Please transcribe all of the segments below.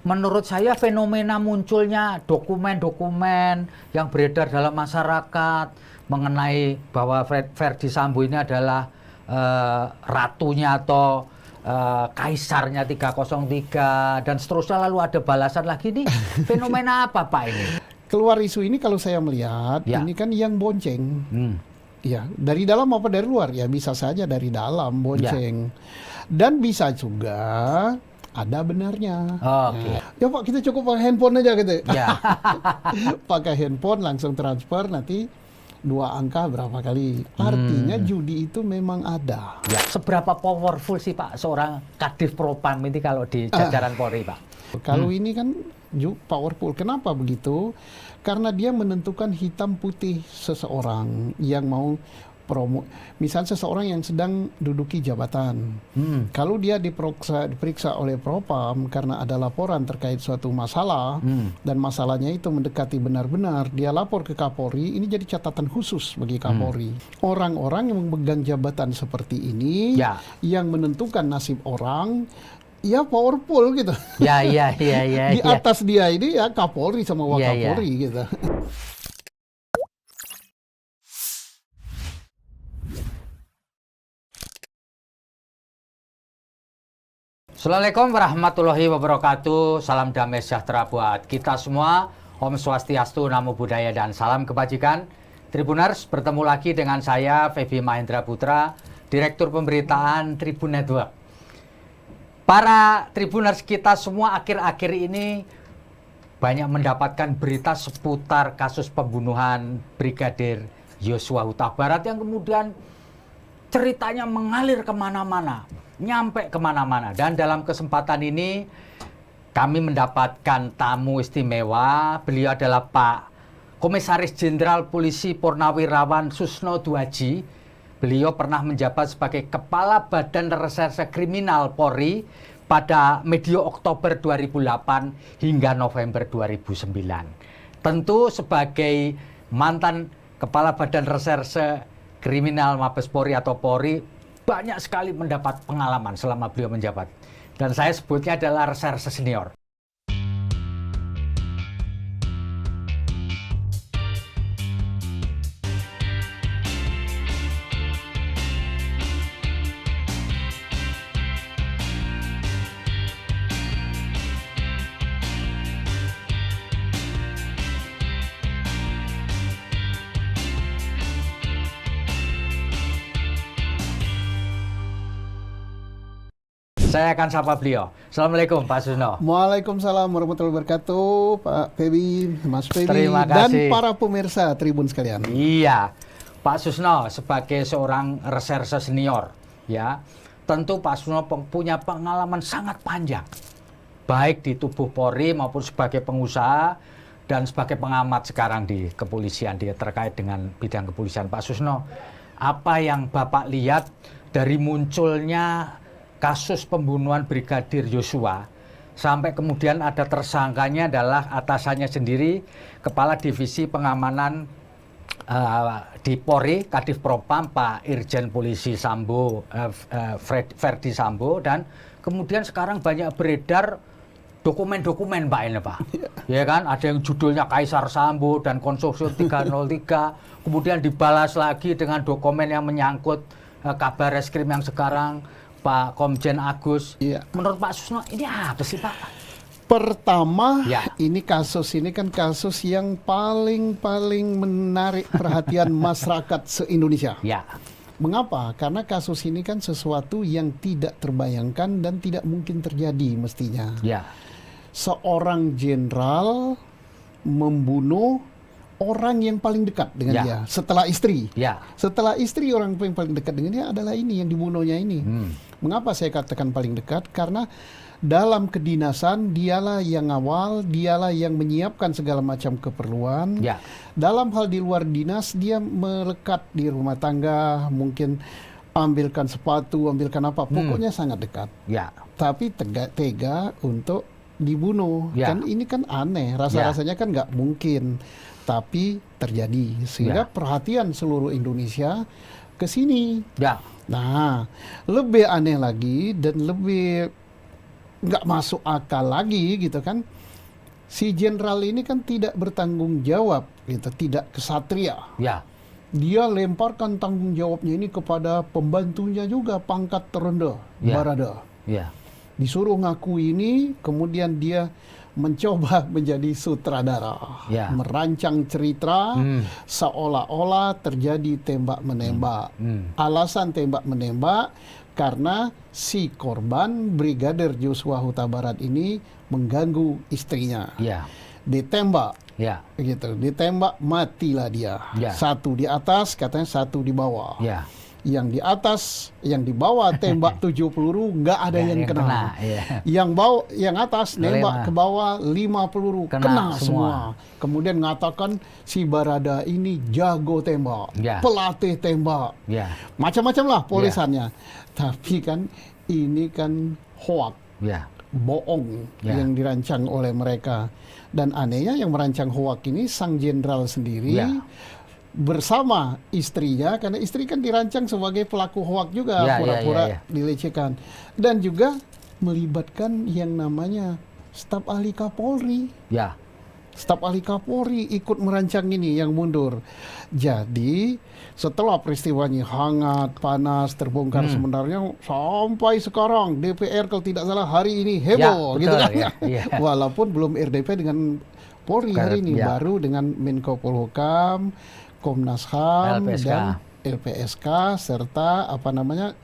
menurut saya fenomena munculnya dokumen-dokumen yang beredar dalam masyarakat mengenai bahwa Ferdy Sambo ini adalah ratunya atau kaisarnya 303 dan seterusnya, lalu ada balasan lagi nih. Fenomena apa Pak ini? Keluar isu ini kalau saya melihat, Ya. ini kan yang bonceng. Hmm. Ya, dari dalam apa dari luar? Ya bisa saja dari dalam bonceng. Dan bisa juga ada benarnya. Oke. Ya Pak, kita cukup pakai handphone aja gitu. Ya. Pakai handphone langsung transfer, nanti 2 angka berapa kali. Artinya judi itu memang ada. Ya. Seberapa powerful sih Pak seorang Kadif Propam ini kalau di jajaran Polri Pak? Kalau ini kan powerful. Kenapa begitu? Karena dia menentukan hitam putih seseorang yang mau promo. Misal seseorang yang sedang duduki jabatan. Kalau dia diperiksa oleh Propam karena ada laporan terkait suatu masalah dan masalahnya itu mendekati benar-benar, dia lapor ke Kapolri, ini jadi catatan khusus bagi Kapolri. Orang-orang yang memegang jabatan seperti ini yang menentukan nasib orang, ya powerful gitu. Ya. Di atas dia ini ya Kapolri sama Wakapolri gitu. Assalamualaikum warahmatullahi wabarakatuh. Salam damai sejahtera buat kita semua. Om Swastiastu, Namo Buddhaya, dan salam kebajikan. Tribuners, bertemu lagi dengan saya, Feby Mahendra Putra, Direktur Pemberitaan Tribun Network. Para Tribuners kita semua akhir-akhir ini banyak mendapatkan berita seputar kasus pembunuhan Brigadir Yosua Huta Barat yang kemudian ceritanya mengalir kemana-mana, nyampe kemana-mana. Dan dalam kesempatan ini kami mendapatkan tamu istimewa. Beliau adalah Pak Komisaris Jenderal Polisi Purnawirawan Susno Duaji. Beliau pernah menjabat sebagai Kepala Badan Reserse Kriminal Polri pada medio Oktober 2008 hingga November 2009. Tentu sebagai mantan Kepala Badan Reserse Kriminal Mabes Polri atau Polri, banyak sekali mendapat pengalaman selama beliau menjabat. Dan saya sebutnya adalah reserse senior. Saya akan sapa beliau. Assalamualaikum Pak Susno. Waalaikumsalam warahmatullahi wabarakatuh, Pak Feby, Mas Feby, Terima dan kasih. para pemirsa Tribun sekalian. Iya, Pak Susno sebagai seorang reserse senior, ya, tentu Pak Susno punya pengalaman sangat panjang, baik di tubuh Polri maupun sebagai pengusaha dan sebagai pengamat sekarang di kepolisian, dia terkait dengan bidang kepolisian. Pak Susno, apa yang Bapak lihat dari munculnya kasus pembunuhan Brigadir Yosua sampai kemudian ada tersangkanya adalah atasannya sendiri, Kepala Divisi Pengamanan di Polri, Kadif Propam, Pak Irjen Polisi Sambo, Ferdy Sambo, dan kemudian sekarang banyak beredar dokumen-dokumen Pak ini Pak. Ya kan, ada yang judulnya Kaisar Sambo dan Konsorsium 303, kemudian dibalas lagi dengan dokumen yang menyangkut Kabar Reskrim yang sekarang Pak Komjen Agus. Menurut Pak Susno ini apa sih Pak? Pertama, ini kan kasus yang paling menarik perhatian masyarakat se-Indonesia. Mengapa? Karena kasus ini kan sesuatu yang tidak terbayangkan dan tidak mungkin terjadi mestinya. Seorang jenderal membunuh orang yang paling dekat dengan dia setelah istri. Setelah istri, orang yang paling dekat dengan dia adalah ini yang dibunuhnya ini. Mengapa saya katakan paling dekat? Karena dalam kedinasan dialah yang awal, dialah yang menyiapkan segala macam keperluan. Dalam hal di luar dinas dia melekat di rumah tangga, mungkin ambilkan sepatu, ambilkan apa, pokoknya sangat dekat. Tapi tega untuk dibunuh. Kan ini kan aneh, rasa-rasanya kan nggak mungkin. Tapi terjadi, sehingga perhatian seluruh Indonesia ke sini. Nah, lebih aneh lagi dan lebih nggak masuk akal lagi gitu kan. Si jenderal ini kan tidak bertanggung jawab, gitu, tidak kesatria. Ya. Dia lemparkan tanggung jawabnya ini kepada pembantunya juga, pangkat terendah, Barada. Ya. Disuruh ngaku ini, kemudian dia mencoba menjadi sutradara, merancang cerita seolah-olah terjadi tembak-menembak. Alasan tembak-menembak karena si korban Brigadir Joshua Huta Barat ini mengganggu istrinya. Ditembak, gitu. Ditembak, matilah dia. Satu di atas, katanya satu di bawah. Yang di atas, yang di bawah tembak 7 peluru, nggak ada yang kena. Yang atas nembak ke bawah 5 peluru, kena semua. Kemudian mengatakan si Barada ini jago tembak, pelatih tembak, macam-macam lah polisannya. Tapi kan ini kan hoak, bohong yang dirancang oleh mereka. Dan anehnya yang merancang hoak ini sang jenderal sendiri. Bersama istrinya, karena istri kan dirancang sebagai pelaku hoak juga, pura-pura dilecehkan, dan juga melibatkan yang namanya staf ahli Kapolri. Staf ahli Kapolri ikut merancang ini yang mundur. Jadi setelah peristiwanya hangat, panas, terbongkar sebenarnya sampai sekarang DPR kalau tidak salah hari ini heboh, gitu kan? Walaupun belum RDP dengan Polri hari ini, baru dengan Menko Polhukam, Komnas HAM, dan LPSK, serta apa namanya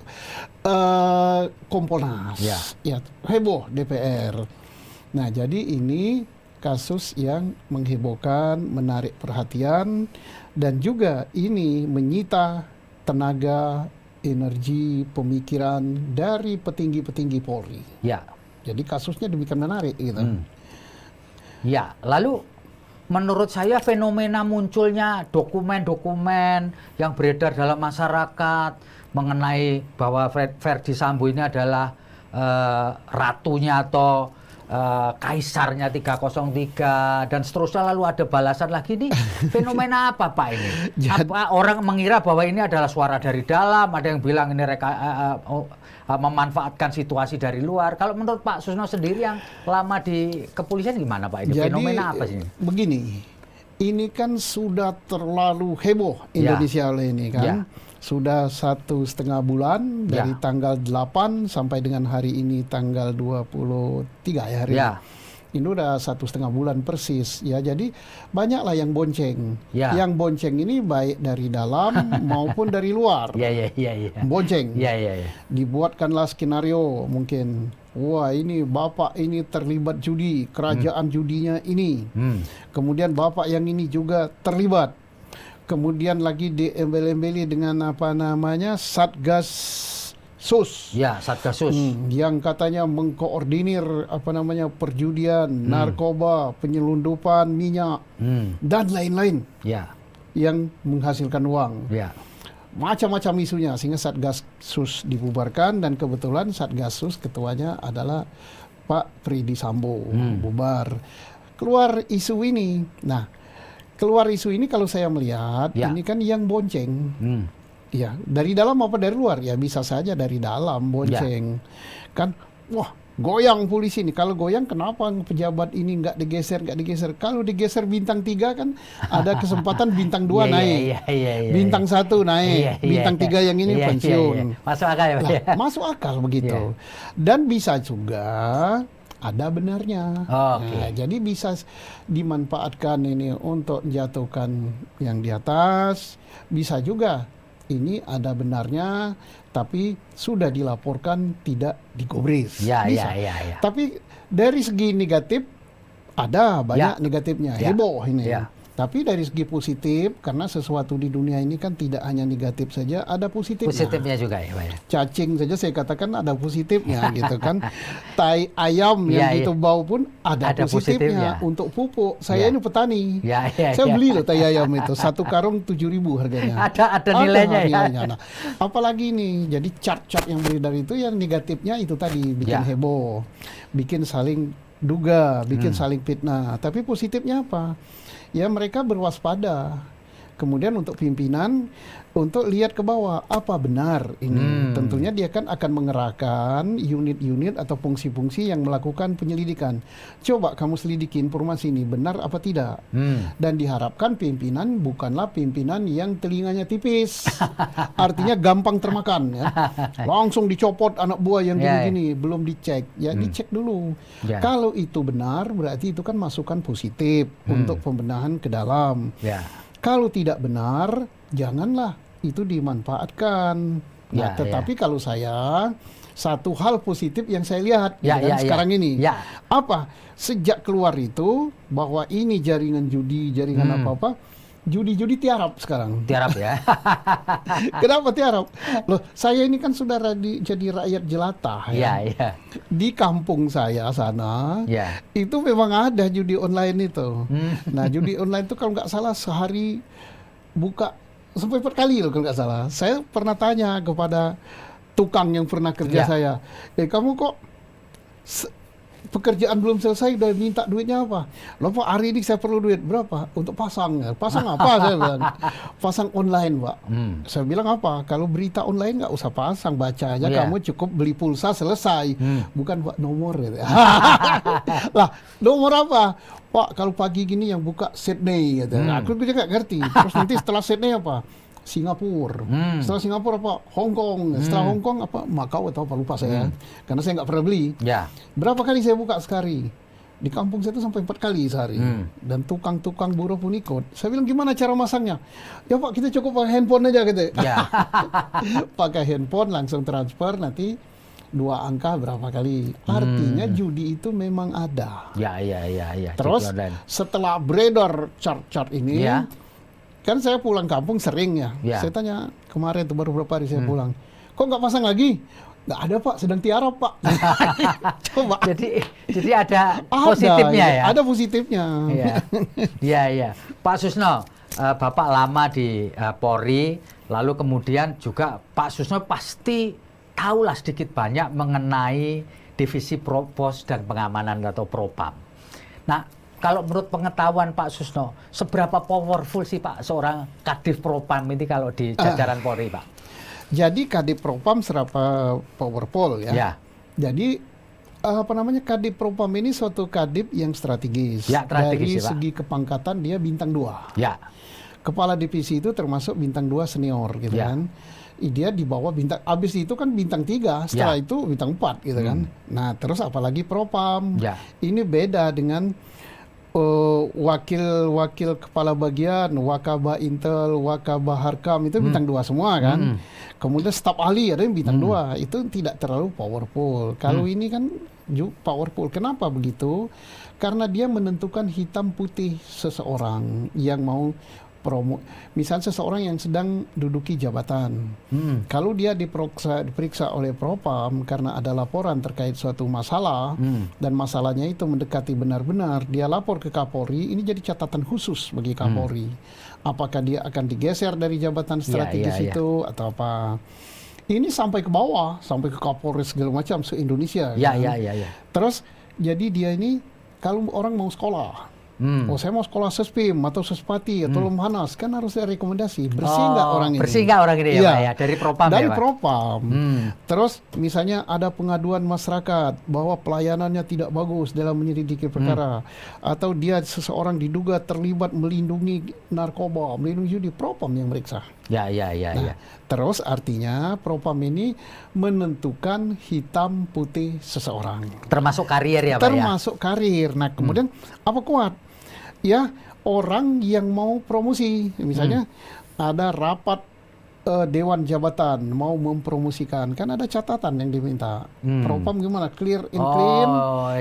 Kompolnas. Heboh DPR. Nah, jadi ini kasus yang menghebohkan, menarik perhatian, dan juga ini menyita tenaga, energi, pemikiran dari petinggi-petinggi Polri. Jadi kasusnya demikian menarik, gitu. Lalu menurut saya fenomena munculnya dokumen-dokumen yang beredar dalam masyarakat mengenai bahwa Ferdy Sambo ini adalah ratunya atau kaisarnya 303 dan seterusnya, lalu ada balasan lagi, nih fenomena apa Pak ini? Apa orang mengira bahwa ini adalah suara dari dalam, ada yang bilang ini memanfaatkan situasi dari luar. Kalau menurut Pak Susno sendiri yang lama di kepolisian gimana Pak ini? Jadi, fenomena apa sih? Begini, ini kan sudah terlalu heboh Indonesia ini kan. Sudah 1,5 bulan dari tanggal 8 sampai dengan hari ini tanggal 23 ya hari ini. Ini udah 1,5 bulan persis ya. Jadi banyaklah yang bonceng. Yang bonceng ini baik dari dalam maupun dari luar. Bonceng. Dibuatkanlah skenario mungkin. Wah, ini bapak ini terlibat judi, kerajaan judinya ini. Kemudian bapak yang ini juga terlibat. Kemudian lagi diembel-embeli dengan apa namanya Satgas Sus. Satgas Sus. Yang katanya mengkoordinir apa namanya perjudian, narkoba, penyelundupan minyak dan lain-lain. Yang menghasilkan uang. Macam-macam isunya sehingga Satgas Sus dibubarkan, dan kebetulan Satgas Sus ketuanya adalah Pak Ferdy Sambo, bubar. Keluar isu ini. Nah, keluar isu ini kalau saya melihat ini kan yang bonceng. Dari dalam apa dari luar? Ya bisa saja dari dalam bonceng. Kan wah, goyang polisi ini. Kalau goyang kenapa pejabat ini nggak digeser? Kalau digeser bintang 3 kan ada kesempatan bintang 2 naik. Bintang 1 naik. Bintang 3 yang ini pensiun. Masuk akal ya? Masuk akal begitu. Dan bisa juga ada benarnya. Nah, jadi bisa dimanfaatkan ini untuk menjatuhkan yang di atas. Bisa juga ini ada benarnya, tapi sudah dilaporkan tidak digubris. Bisa. Tapi dari segi negatif ada banyak negatifnya. Heboh ini. Tapi dari segi positif, karena sesuatu di dunia ini kan tidak hanya negatif saja, ada positifnya. Positifnya juga ya Pak ya. Cacing saja saya katakan ada positifnya gitu kan. Tai ayam yang itu bau pun ada positifnya. Untuk pupuk, saya ini petani. Saya beli loh tai ayam itu, 1 karung 7.000 harganya. Ada nilainya ya. Nah, apalagi nih, jadi chart-chart yang beredar itu yang negatifnya itu tadi bikin heboh, bikin saling duga, bikin saling fitnah. Tapi positifnya apa? Ya mereka berwaspada. Kemudian untuk pimpinan, untuk lihat ke bawah, apa benar ini. Tentunya dia kan akan mengerahkan unit-unit atau fungsi-fungsi yang melakukan penyelidikan. Coba kamu selidiki informasi ini, benar apa tidak. Dan diharapkan pimpinan bukanlah pimpinan yang telinganya tipis. Artinya gampang termakan. Ya. Langsung dicopot anak buah yang gini-gini, belum dicek. Ya dicek dulu. Kalau itu benar, berarti itu kan masukan positif untuk pembenahan ke dalam. Kalau tidak benar, janganlah itu dimanfaatkan. Nah, tetapi kalau saya, satu hal positif yang saya lihat sekarang ini, apa? Sejak keluar itu bahwa ini jaringan judi, jaringan apa-apa, judi-judi tiarap sekarang. Tiarap ya. Kenapa tiarap? Loh, saya ini kan sudah jadi rakyat jelata. Di kampung saya sana, itu memang ada judi online itu. Nah, judi online itu kalau nggak salah sehari buka sampai 4 kali loh kalau nggak salah. Saya pernah tanya kepada tukang yang pernah kerja saya, kamu kok pekerjaan belum selesai udah minta duitnya apa? Loh Pak, hari ini saya perlu duit berapa? Untuk pasang. Pasang apa? Saya bilang. Pasang online, Pak. Saya bilang apa? Kalau berita online nggak usah pasang, baca aja. Kamu cukup beli pulsa selesai. Bukan Pak nomor. Gitu. Lah, nomor apa? Pak, kalau pagi gini yang buka Sydney. Gitu. Aku juga nggak ngerti. Terus nanti setelah Sydney apa? Singapura. Setelah Singapura apa? Hong Kong. Setelah Hong Kong apa? Macau atau apa lupa saya. Karena saya nggak pernah beli. Berapa kali saya buka sekali? Di kampung saya itu sampai 4 kali sehari. Dan tukang-tukang buruh pun ikut. Saya bilang gimana cara masangnya? Ya Pak, kita cukup pakai handphone aja gitu. Pakai handphone langsung transfer nanti 2 angka berapa kali. Artinya judi itu memang ada. Terus setelah beredar chart-chart ini, kan saya pulang kampung sering ya. Saya tanya kemarin tuh baru beberapa hari saya pulang. Kok nggak pasang lagi? Nggak ada Pak, sedang tiarap Pak. Coba. Jadi ada positifnya ya. Ada positifnya. Iya. Pak Susno, Bapak lama di Polri, lalu kemudian juga Pak Susno pasti tahulah sedikit banyak mengenai divisi Propos dan pengamanan atau Propam. Nah, kalau menurut pengetahuan Pak Susno, seberapa powerful sih Pak seorang Kadif Propam ini kalau di jajaran Polri, Pak? Jadi Kadif Propam serapa powerful ya. Jadi Kadif Propam ini suatu kadif yang strategis. Dari segi kepangkatan dia bintang 2. Kepala divisi itu termasuk bintang 2 senior gitu kan. Dia di bawah bintang, abis itu kan bintang 3, setelah itu bintang 4 gitu kan. Nah terus apalagi Propam, ini beda dengan wakil kepala bagian, Wakabah Intel, Wakabah Harkam itu bintang 2 semua kan. Kemudian staf ahli ada yang bintang 2, itu tidak terlalu powerful. Kalau ini kan powerful. Kenapa begitu? Karena dia menentukan hitam putih seseorang yang mau promo. Misal seseorang yang sedang duduki jabatan. Kalau dia diperiksa oleh Propam karena ada laporan terkait suatu masalah dan masalahnya itu mendekati benar-benar, dia lapor ke Kapolri, ini jadi catatan khusus bagi Kapolri. Apakah dia akan digeser dari jabatan strategis itu atau apa? Ini sampai ke bawah, sampai ke Kapolri segala macam se-Indonesia. Terus jadi dia ini kalau orang mau sekolah, saya mau sekolah Sespim atau Sespati atau Lemhanas, kan harus ada rekomendasi. Bersih nggak orang ini? Bersih nggak orang ini ya, Pak, ya? Dari Propam dari ya, Pak? Propam. Terus misalnya ada pengaduan masyarakat bahwa pelayanannya tidak bagus dalam menyelidiki perkara. Atau dia seseorang diduga terlibat melindungi narkoba, melindungi judi, Propam yang meriksa. Terus artinya Propam ini menentukan hitam putih seseorang. Termasuk karir ya Pak? Termasuk karir. Nah kemudian apa kuat? Ya orang yang mau promosi, misalnya ada rapat dewan jabatan mau mempromosikan, kan ada catatan yang diminta. Propam gimana? Clear and clean.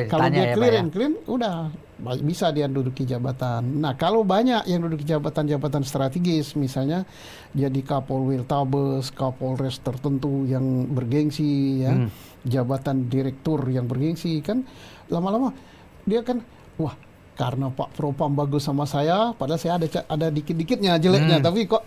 Kalau dia clear and clean, udah bisa dia duduki jabatan. Nah kalau banyak yang duduki jabatan-jabatan strategis, misalnya jadi Kapolwil Tabes, Kapolres tertentu yang bergengsi, ya, jabatan direktur yang bergengsi, kan lama-lama dia kan, wah karena Pak Propam bagus sama saya, padahal saya ada dikit-dikitnya jeleknya, tapi kok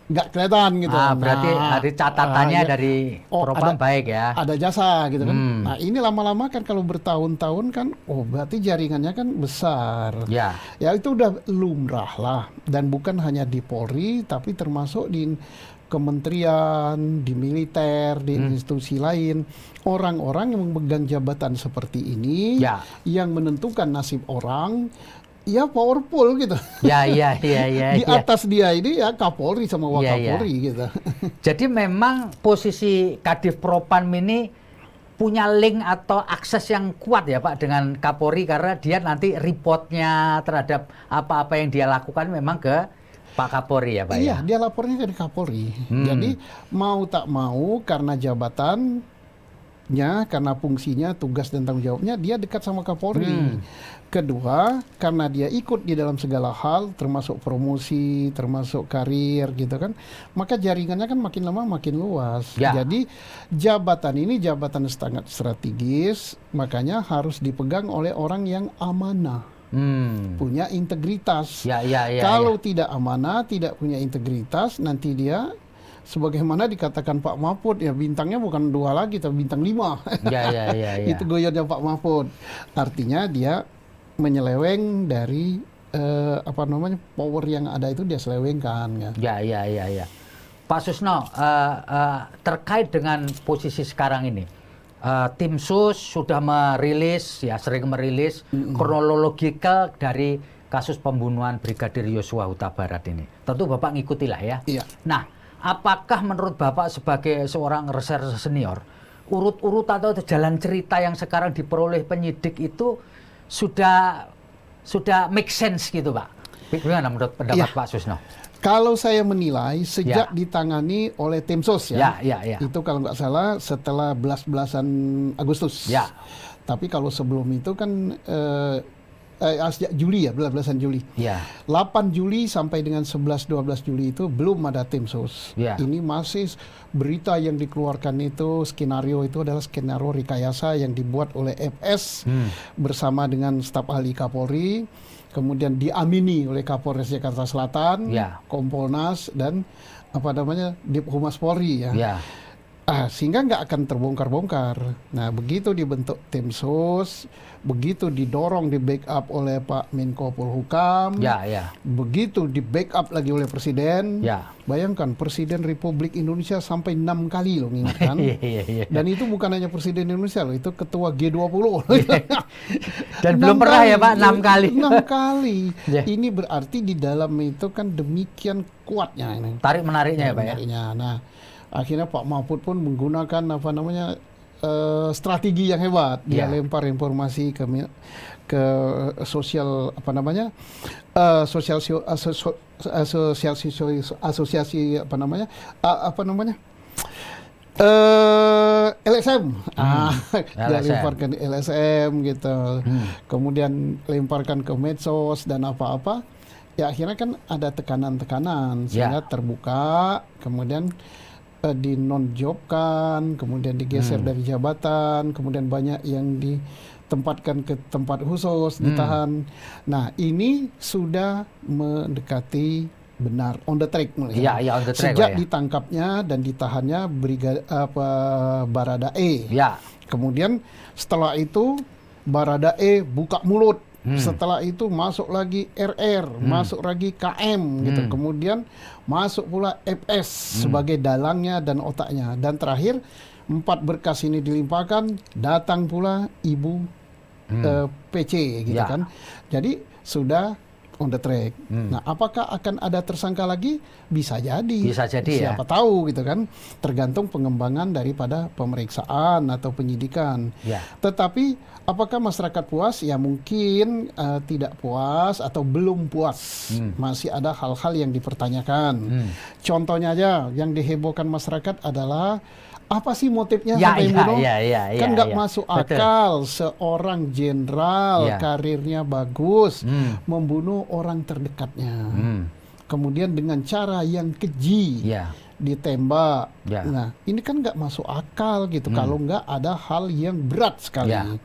nggak kelihatan gitu. Berarti dari catatannya dari propam baik ya. Ada jasa gitu kan. Nah ini lama-lama kan kalau bertahun-tahun kan, berarti jaringannya kan besar. Ya itu udah lumrah lah. Dan bukan hanya di Polri, tapi termasuk di kementerian, di militer, di institusi lain. Orang-orang yang memegang jabatan seperti ini, yang menentukan nasib orang, ya powerful gitu. Di atas dia ini ya Kapolri sama Wakapolri gitu. Jadi memang posisi Kadif Propam ini punya link atau akses yang kuat ya Pak dengan Kapolri, karena dia nanti reportnya terhadap apa-apa yang dia lakukan memang ke Pak Kapolri ya Pak. Iya, dia lapornya ke Kapolri. Jadi mau tak mau karena jabatannya, karena fungsinya, tugas dan tanggung jawabnya, dia dekat sama Kapolri. Kedua, karena dia ikut di dalam segala hal, termasuk promosi, termasuk karir gitu kan, maka jaringannya kan makin lama makin luas. Jadi jabatan ini jabatan sangat strategis, makanya harus dipegang oleh orang yang amanah, punya integritas. Kalau tidak amanah, tidak punya integritas, nanti dia sebagaimana dikatakan Pak Mahfud, ya bintangnya bukan 2 lagi, tapi bintang 5. Itu goyonnya Pak Mahfud. Artinya dia menyeleweng dari power yang ada itu dia selewengkan. Pak Susno, terkait dengan posisi sekarang ini, tim sus sudah merilis, sering merilis kronologikal dari kasus pembunuhan Brigadir Yosua Huta Barat ini. Tentu Bapak ngikutilah ya. Nah, apakah menurut Bapak sebagai seorang reserse senior, urut-urut atau jalan cerita yang sekarang diperoleh penyidik itu sudah make sense gitu Pak? Bagaimana menurut pendapat Pak Susno? Kalau saya menilai sejak ditangani oleh tim sus itu kalau nggak salah setelah belas-belasan Agustus. Tapi kalau sebelum itu kan sejak Juli 12-an Juli. 8 Juli sampai dengan 11-12 Juli itu belum ada tim sus. Ini masih berita yang dikeluarkan itu, skenario itu adalah skenario rekayasa yang dibuat oleh FS bersama dengan staf ahli Kapolri, kemudian diamini oleh Kapolres Jakarta Selatan, Kompolnas dan Dip Humas Polri sehingga nggak akan terbongkar-bongkar. Nah, begitu dibentuk tim sus, begitu didorong, di backup oleh Pak Menko Polhukam, begitu di backup lagi oleh Presiden. Bayangkan Presiden Republik Indonesia sampai 6 kali loh mengingatkan. Dan itu bukan hanya Presiden Indonesia loh, itu Ketua G20. Dan belum pernah ya Pak 6 kali. 6 kali. Ini berarti di dalam itu kan demikian kuatnya ini. Tarik menariknya ya Pak ya. Nah, akhirnya Pak Mahfud pun menggunakan strategi yang hebat. Dia lempar informasi ke sosial asosiasi LSM. Dia lemparkan LSM gitu. Kemudian lemparkan ke medsos dan apa-apa. Ya akhirnya kan ada tekanan-tekanan sehingga terbuka, kemudian dinonjobkan, kemudian digeser dari jabatan, kemudian banyak yang ditempatkan ke tempat khusus, ditahan. Nah, ini sudah mendekati benar on the track mulai. On the track. Sejak ditangkapnya dan ditahannya Baradae. Kemudian setelah itu Baradae buka mulut. Setelah itu masuk lagi RR, masuk lagi KM gitu. Kemudian masuk pula FS sebagai dalangnya dan otaknya. Dan terakhir 4 berkas ini dilimpahkan, datang pula Ibu PC gitu kan. Jadi sudah on the track. Nah, apakah akan ada tersangka lagi? Bisa jadi. Siapa tahu gitu kan. Tergantung pengembangan daripada pemeriksaan atau penyidikan. Tetapi apakah masyarakat puas? Ya mungkin tidak puas atau belum puas. Masih ada hal-hal yang dipertanyakan. Contohnya aja yang dihebohkan masyarakat adalah apa sih motifnya sampai bunuh? Kan nggak masuk akal seorang jenderal karirnya bagus membunuh orang terdekatnya. Kemudian dengan cara yang keji ditembak. Nah ini kan nggak masuk akal gitu kalau nggak ada hal yang berat sekali.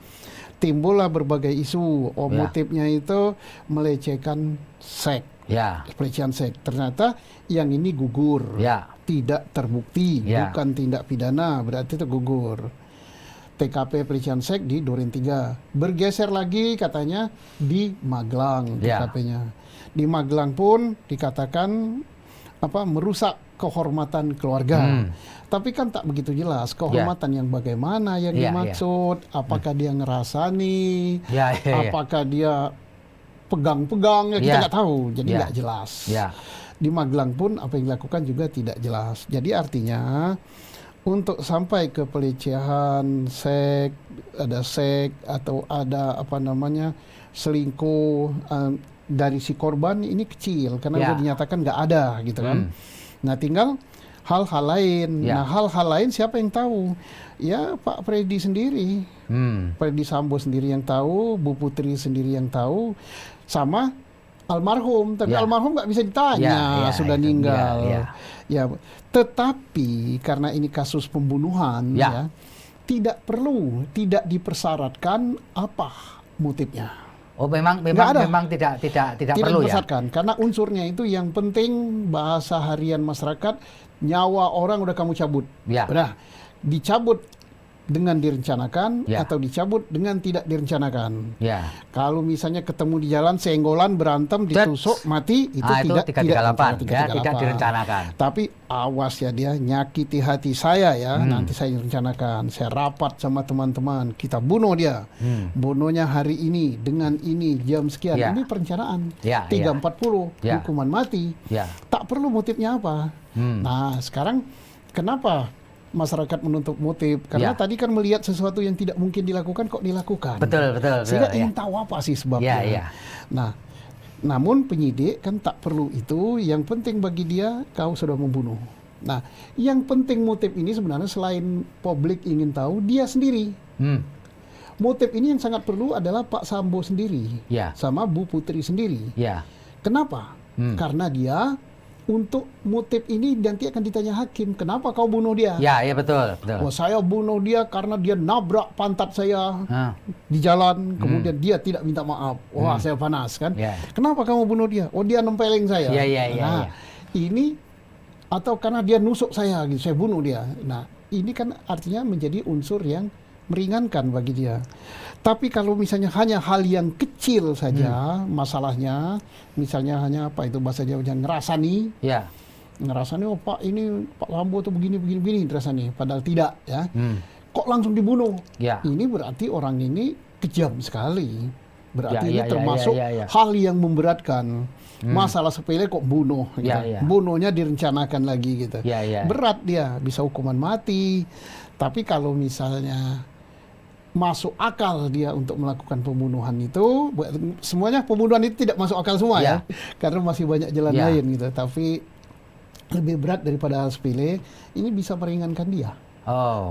timbullah berbagai isu. Ya. Motifnya itu melecehkan seks. Ya. Pelecehan seks. Ternyata yang ini gugur. Ya. Tidak terbukti, Ya. bukan tindak pidana, berarti itu gugur. TKP pelecehan seks di Duren 3. Bergeser lagi katanya di Magelang Ya. TKP-nya. Di Magelang pun dikatakan merusak kehormatan keluarga. Tapi kan tak begitu jelas kehormatan yang bagaimana yang dimaksud. Apakah dia ngerasani, apakah dia pegang-pegang, kita nggak tahu, jadi nggak jelas. Di Magelang pun apa yang dilakukan juga tidak jelas. Jadi artinya untuk sampai ke pelecehan seks, ada seks atau ada selingkuh dari si korban ini kecil karena sudah dinyatakan nggak ada gitu kan. Nah tinggal hal-hal lain. Nah hal-hal lain siapa yang tahu? Ya Pak Freddy sendiri, Freddy Sambo sendiri yang tahu, Bu Putri sendiri yang tahu, sama almarhum. Tapi almarhum nggak bisa ditanya, sudah meninggal. Ya, tetapi karena ini kasus pembunuhan, tidak dipersyaratkan apa motifnya. Oh memang tidak perlu dipersyaratkan, karena unsurnya itu yang penting bahasa harian masyarakat, nyawa orang udah kamu cabut. Udah dicabut dengan direncanakan atau dicabut dengan tidak direncanakan. Kalau misalnya ketemu di jalan senggolan, berantem, ditusuk, mati, itu tidak 338 tidak direncanakan. Tapi awas ya, dia nyakiti hati saya ya, nanti saya rencanakan, saya rapat sama teman-teman, kita bunuh dia. Bunuhnya hari ini dengan ini jam sekian. Ini perencanaan. 340 hukuman mati. Tak perlu motifnya apa. Nah, sekarang kenapa masyarakat menuntut motif? Karena tadi kan melihat sesuatu yang tidak mungkin dilakukan kok dilakukan. Betul. Sehingga ingin tahu apa sih sebabnya. Nah, namun penyidik kan tak perlu itu. Yang penting bagi dia kau sudah membunuh. Nah, yang penting motif ini sebenarnya selain publik ingin tahu, dia sendiri. Motif ini yang sangat perlu adalah Pak Sambo sendiri, sama Bu Putri sendiri. Kenapa? Karena dia untuk motif ini nanti akan ditanya hakim, kenapa kau bunuh dia? Betul. Oh, saya bunuh dia karena dia nabrak pantat saya di jalan, kemudian dia tidak minta maaf. Wah, saya panas kan? Kenapa kamu bunuh dia? Oh, dia nempeleng saya. Ini atau karena dia nusuk saya, gitu, saya bunuh dia. Nah, ini kan artinya menjadi unsur yang meringankan bagi dia. Tapi kalau misalnya hanya hal yang kecil saja masalahnya, misalnya hanya bahasa Jawa ngerasani, ngerasani, oh Pak ini Pak Sambo tuh begini ngerasani, padahal tidak ya. Kok langsung dibunuh? Ini berarti orang ini kejam sekali. Berarti ini termasuk hal yang memberatkan. Masalah sepele kok bunuh, gitu. Bunuhnya direncanakan lagi gitu. Berat dia, bisa hukuman mati. Tapi kalau misalnya masuk akal dia untuk melakukan pembunuhan itu, semuanya pembunuhan itu tidak masuk akal semua ya, karena masih banyak jalan lain gitu. Tapi lebih berat daripada hal sepele, ini bisa meringankan dia.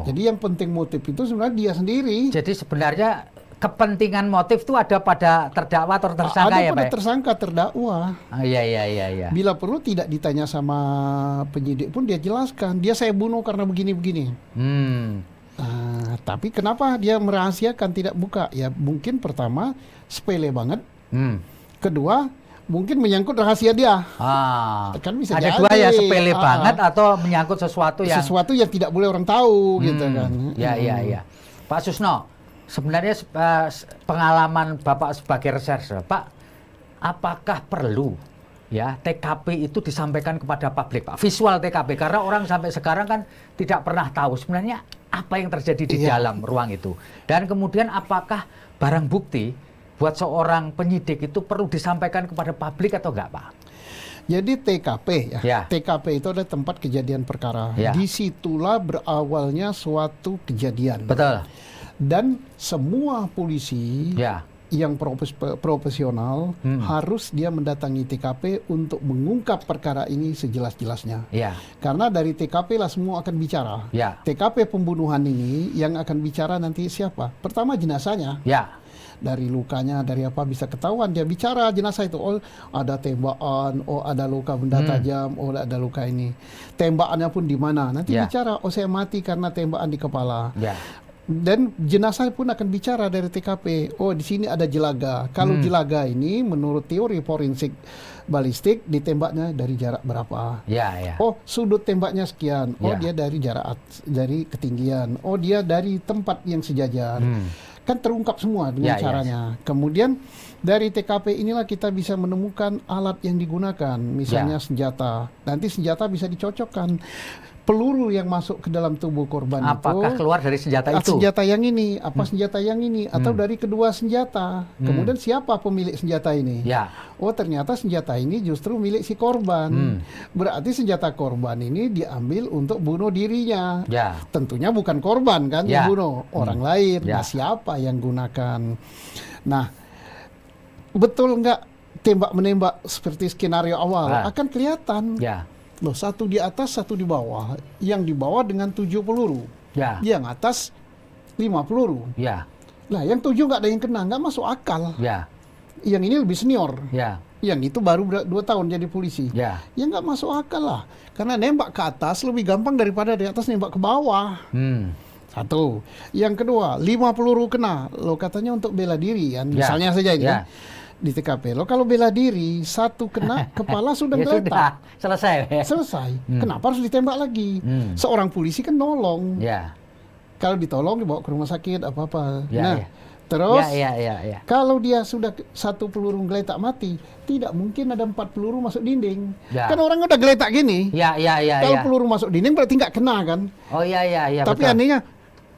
Jadi yang penting motif itu sebenarnya dia sendiri. Jadi sebenarnya kepentingan motif itu ada pada terdakwa atau tersangka ada pada tersangka, terdakwa. Iya. Bila perlu tidak ditanya sama penyidik pun dia jelaskan, dia saya bunuh karena begini-begini. Tapi kenapa dia merahasiakan, tidak buka? Ya mungkin pertama sepele banget. Kedua mungkin menyangkut rahasia dia. Kan bisa ada dua ya, sepele banget atau menyangkut sesuatu yang tidak boleh orang tahu gitu kan. Iya. Pak Susno, sebenarnya pengalaman Bapak sebagai reserse, Pak, apakah perlu TKP itu disampaikan kepada publik, Pak? Visual TKP, karena orang sampai sekarang kan tidak pernah tahu sebenarnya apa yang terjadi di dalam ruang itu. Dan kemudian apakah barang bukti buat seorang penyidik itu perlu disampaikan kepada publik atau enggak, Pak? Jadi TKP TKP itu adalah tempat kejadian perkara. Disitulah berawalnya suatu kejadian. Betul. Dan semua polisi yang profesional harus dia mendatangi TKP untuk mengungkap perkara ini sejelas-jelasnya. Karena dari TKP lah semua akan bicara. TKP pembunuhan ini yang akan bicara nanti siapa? Pertama jenazahnya. Dari lukanya, dari apa bisa ketahuan, dia bicara jenazah itu. Oh, ada tembakan, oh ada luka benda tajam, oh ada luka ini. Tembakannya pun di mana? Nanti bicara, oh saya mati karena tembakan di kepala. Dan jenazah pun akan bicara dari TKP. Oh, di sini ada jelaga. Kalau jelaga ini menurut teori forensik balistik ditembaknya dari jarak berapa? Oh, sudut tembaknya sekian. Oh, dia dari dari ketinggian. Oh, dia dari tempat yang sejajar. Kan terungkap semua dengan caranya. Kemudian dari TKP inilah kita bisa menemukan alat yang digunakan, misalnya senjata. Nanti senjata bisa dicocokkan. Peluru yang masuk ke dalam tubuh korban apakah keluar dari senjata itu? Senjata yang ini, senjata yang ini, atau dari kedua senjata. Kemudian siapa pemilik senjata ini? Oh, ternyata senjata ini justru milik si korban. Berarti senjata korban ini diambil untuk bunuh dirinya. Tentunya bukan korban kan yang bunuh, orang lain. Nah, siapa yang gunakan? Nah, betul nggak tembak-menembak seperti skenario awal? Akan kelihatan. Loh, satu di atas, satu di bawah. Yang di bawah dengan 7 peluru. Yang atas 5 peluru. Nah, yang 7 nggak ada yang kena, nggak masuk akal. Yang ini lebih senior. Yang itu baru 2 tahun jadi polisi. Ya nggak masuk akal lah. Karena nembak ke atas lebih gampang daripada di atas nembak ke bawah. Satu. Yang kedua, 5 peluru kena. Lo katanya untuk bela diri kan. Misalnya saja ini. Di TKP lo kalau bela diri 1 kena kepala sudah geletak. Selesai. Kenapa harus ditembak lagi? Seorang polisi kan nolong. Kalau ditolong dibawa ke rumah sakit apa-apa. Terus kalau dia sudah 1 peluru geletak mati, tidak mungkin ada 4 peluru masuk dinding. Kan orang udah geletak gini. Kalau peluru masuk dinding berarti nggak kena kan? Tapi anehnya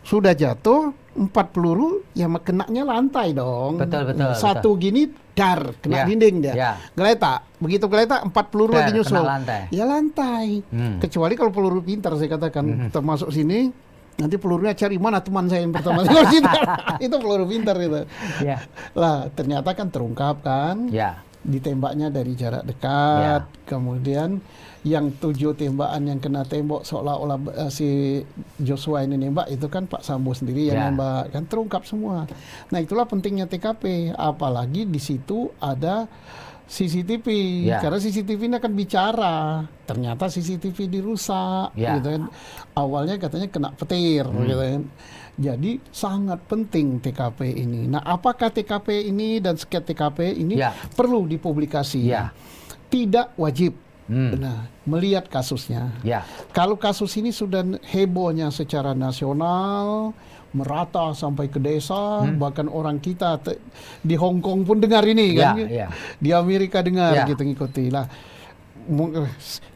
sudah jatuh 4 peluru, ya kenanya lantai dong. Betul. 1 gini kena dinding dia. Geletak. Begitu geletak 4 peluru lagi nyusul. Lantai. Kecuali kalau peluru pintar saya katakan. Termasuk sini nanti pelurunya cari mana teman saya yang pertama. Itu peluru pintar itu. Lah, ternyata kan terungkap kan. Ditembaknya dari jarak dekat. Kemudian yang 7 tembakan yang kena tembok seolah-olah si Joshua ini nembak, itu kan Pak Sambo sendiri yang nembak, kan terungkap semua. Nah, itulah pentingnya TKP, apalagi di situ ada CCTV, karena CCTV ini akan bicara. Ternyata CCTV dirusak, gitu kan. Awalnya katanya kena petir, gitu kan. Jadi sangat penting TKP ini. Nah, apakah TKP ini dan sket TKP ini perlu dipublikasi? Tidak wajib. Nah, melihat kasusnya. Kalau kasus ini sudah hebohnya secara nasional, merata sampai ke desa, bahkan orang kita di Hong Kong pun dengar ini kan, di Amerika dengar gitu, ngikuti lah.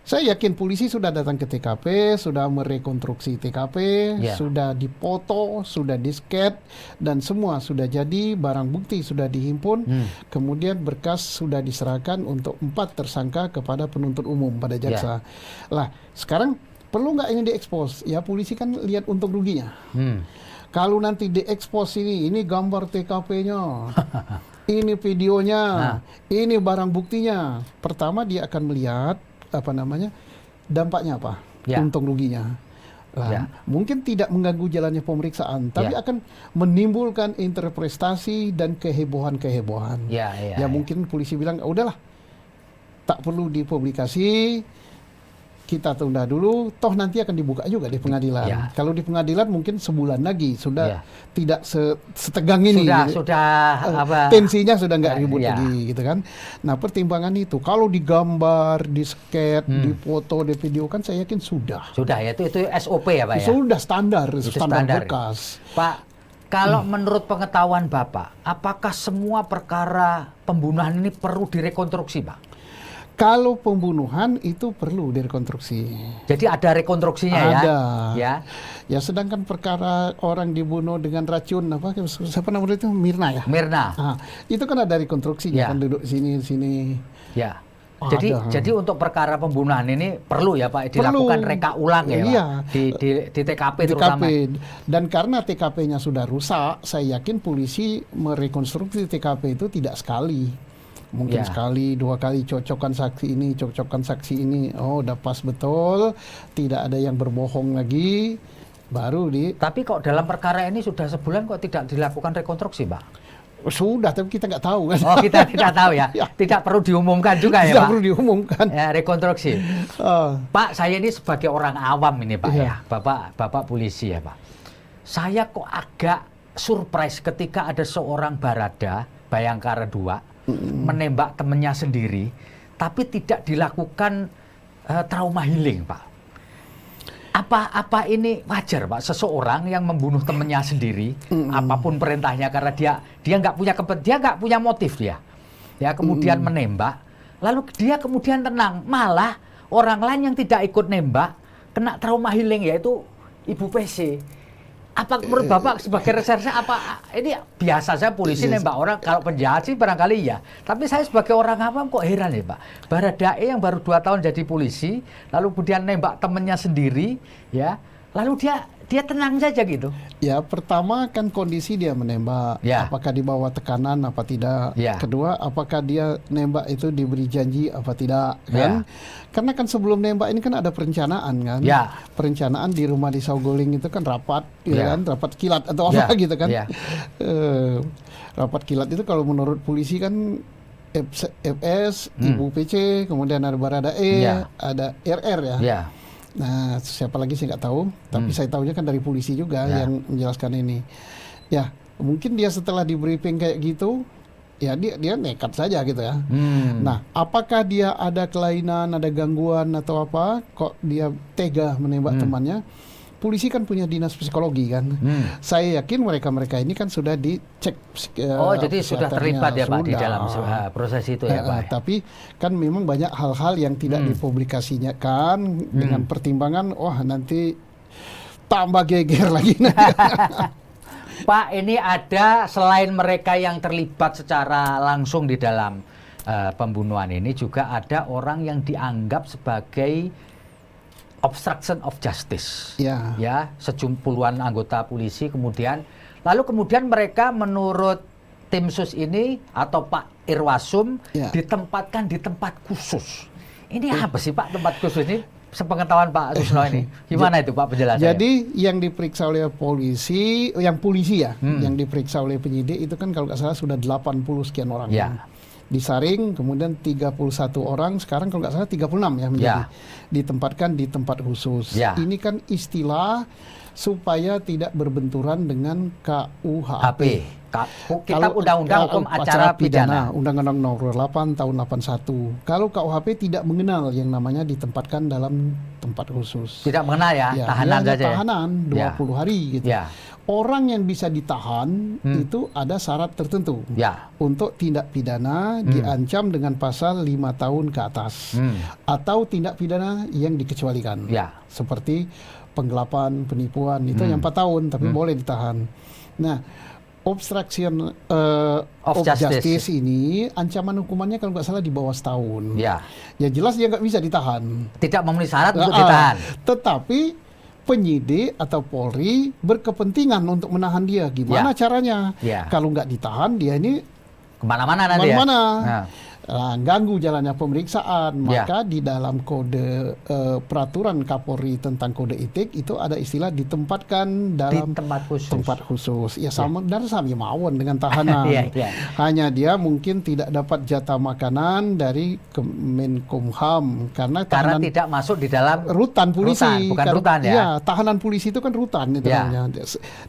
Saya yakin polisi sudah datang ke TKP, sudah merekonstruksi TKP, sudah dipoto, sudah disket, dan semua sudah jadi, barang bukti sudah dihimpun, kemudian berkas sudah diserahkan untuk 4 tersangka kepada penuntut umum pada jaksa. Lah, sekarang perlu nggak ini diekspos? Ya, polisi kan lihat untung ruginya. Kalau nanti diekspos ini gambar TKP-nya. Ini videonya, ini barang buktinya. Pertama dia akan melihat dampaknya apa, untung ruginya. Mungkin tidak mengganggu jalannya pemeriksaan, tapi akan menimbulkan interpretasi dan kehebohan-kehebohan. Mungkin polisi bilang, udahlah, tak perlu dipublikasi. Kita tunda dulu, toh nanti akan dibuka juga di pengadilan. Kalau di pengadilan mungkin sebulan lagi sudah tidak setegang ini. Tensinya sudah nggak ribut lagi, gitu kan. Nah, pertimbangan itu kalau digambar, disket, dipoto, di video kan saya yakin sudah. Sudah ya, itu SOP ya, Pak ya. Sudah standar berkas. Pak, kalau menurut pengetahuan Bapak, apakah semua perkara pembunuhan ini perlu direkonstruksi, Pak? Kalau pembunuhan itu perlu direkonstruksi. Jadi ada rekonstruksinya ya? Ya, sedangkan perkara orang dibunuh dengan racun siapa namanya itu, Mirna ya? Mirna. Itu kan ada rekonstruksinya, kan duduk sini. Jadi untuk perkara pembunuhan ini perlu ya Pak dilakukan reka ulang ya Pak? Di TKP terutama. Dan karena TKP-nya sudah rusak, saya yakin polisi merekonstruksi TKP itu tidak sekali. Mungkin sekali, 2 kali, cocokkan saksi ini, oh udah pas betul, tidak ada yang berbohong lagi, baru Tapi kok dalam perkara ini sudah sebulan kok tidak dilakukan rekonstruksi, Pak? Sudah, tapi kita nggak tahu kan. Oh, kita tidak tahu ya? Tidak perlu diumumkan juga ya, Pak? Tidak perlu diumumkan. Ya, rekonstruksi. Pak, saya ini sebagai orang awam ini, Pak ya, Bapak polisi ya, Pak. saya kok agak surprise ketika ada seorang Barada Bayangkara II menembak temannya sendiri, tapi tidak dilakukan trauma healing, Pak. Apa ini wajar, Pak, seseorang yang membunuh temannya sendiri, apapun perintahnya, karena dia nggak punya motif ya kemudian menembak, lalu dia kemudian tenang, malah orang lain yang tidak ikut nembak kena trauma healing, yaitu Ibu PC. Apa menurut Bapak sebagai reserse, apa ini biasa saja polisi nembak orang, kalau penjahat sih barangkali ya. Tapi saya sebagai orang awam kok heran ya, Pak. Baradae yang baru 2 tahun jadi polisi, lalu kemudian nembak temennya sendiri, ya. Lalu dia tenang saja gitu. Ya, pertama kan kondisi dia menembak, apakah di bawah tekanan apa tidak. Kedua, apakah dia nembak itu diberi janji apa tidak, kan? Karena kan sebelum nembak ini kan ada perencanaan kan. Perencanaan di rumah di Saguling itu kan rapat, kan, rapat kilat atau apa gitu kan. Rapat kilat itu kalau menurut polisi kan FS, Ibu PC, kemudian ada Baradae, ada RR ya. Nah, siapa lagi saya nggak tahu, tapi saya tahunya kan dari polisi juga yang menjelaskan ini. Ya, mungkin dia setelah di briefing kayak gitu, ya dia nekat saja gitu ya. Nah, apakah dia ada kelainan, ada gangguan atau apa, kok dia tega menembak temannya? Polisi kan punya dinas psikologi kan. Saya yakin mereka ini kan sudah dicek. Jadi sudah terlibat ya Pak di dalam proses itu ya Pak. Tapi kan memang banyak hal-hal yang tidak dipublikasinya kan dengan pertimbangan, nanti tambah geger lagi. Pak, ini ada selain mereka yang terlibat secara langsung di dalam pembunuhan ini, juga ada orang yang dianggap sebagai obstruction of justice, ya, sejumlah anggota polisi kemudian mereka menurut tim sus ini atau Pak Irwasum ditempatkan di tempat khusus. Ini apa sih Pak tempat khusus ini? Sepengetahuan Pak Susno ini, gimana itu Pak penjelasannya? Jadi yang diperiksa oleh polisi, yang diperiksa oleh penyidik itu kan kalau nggak salah sudah 80 sekian orang. Disaring, kemudian 31 orang, sekarang kalau nggak salah 36 ya menjadi ditempatkan di tempat khusus. Ini kan istilah supaya tidak berbenturan dengan KUHP. Kitab Undang-Undang Hukum Acara Pidana. Undang-Undang Nomor 8 tahun 81. Kalau KUHP tidak mengenal yang namanya ditempatkan dalam tempat khusus. Tidak mengenal tahanan saja. Tahanan 20 hari gitu. Orang yang bisa ditahan itu ada syarat tertentu. Untuk tindak pidana diancam dengan pasal 5 tahun ke atas. Atau tindak pidana yang dikecualikan. Seperti penggelapan, penipuan, itu yang 4 tahun, tapi boleh ditahan. Nah, obstruction of justice ini ancaman hukumannya kalau nggak salah di bawah setahun. Ya jelas dia nggak bisa ditahan. Tidak memenuhi syarat untuk ditahan. Tetapi penyidik atau Polri berkepentingan untuk menahan dia. Gimana caranya? Kalau nggak ditahan, dia ini kemana-mana nanti. Ganggu jalannya pemeriksaan. Maka di dalam kode peraturan Kapolri tentang kode etik itu ada istilah ditempatkan dalam tempat khusus. Ya sama mawon dengan tahanan. Hanya dia mungkin tidak dapat jatah makanan dari Kemenkumham karena tidak masuk di dalam rutan polisi. Bukan rutan ya. Iya, tahanan polisi itu kan rutan itu namanya.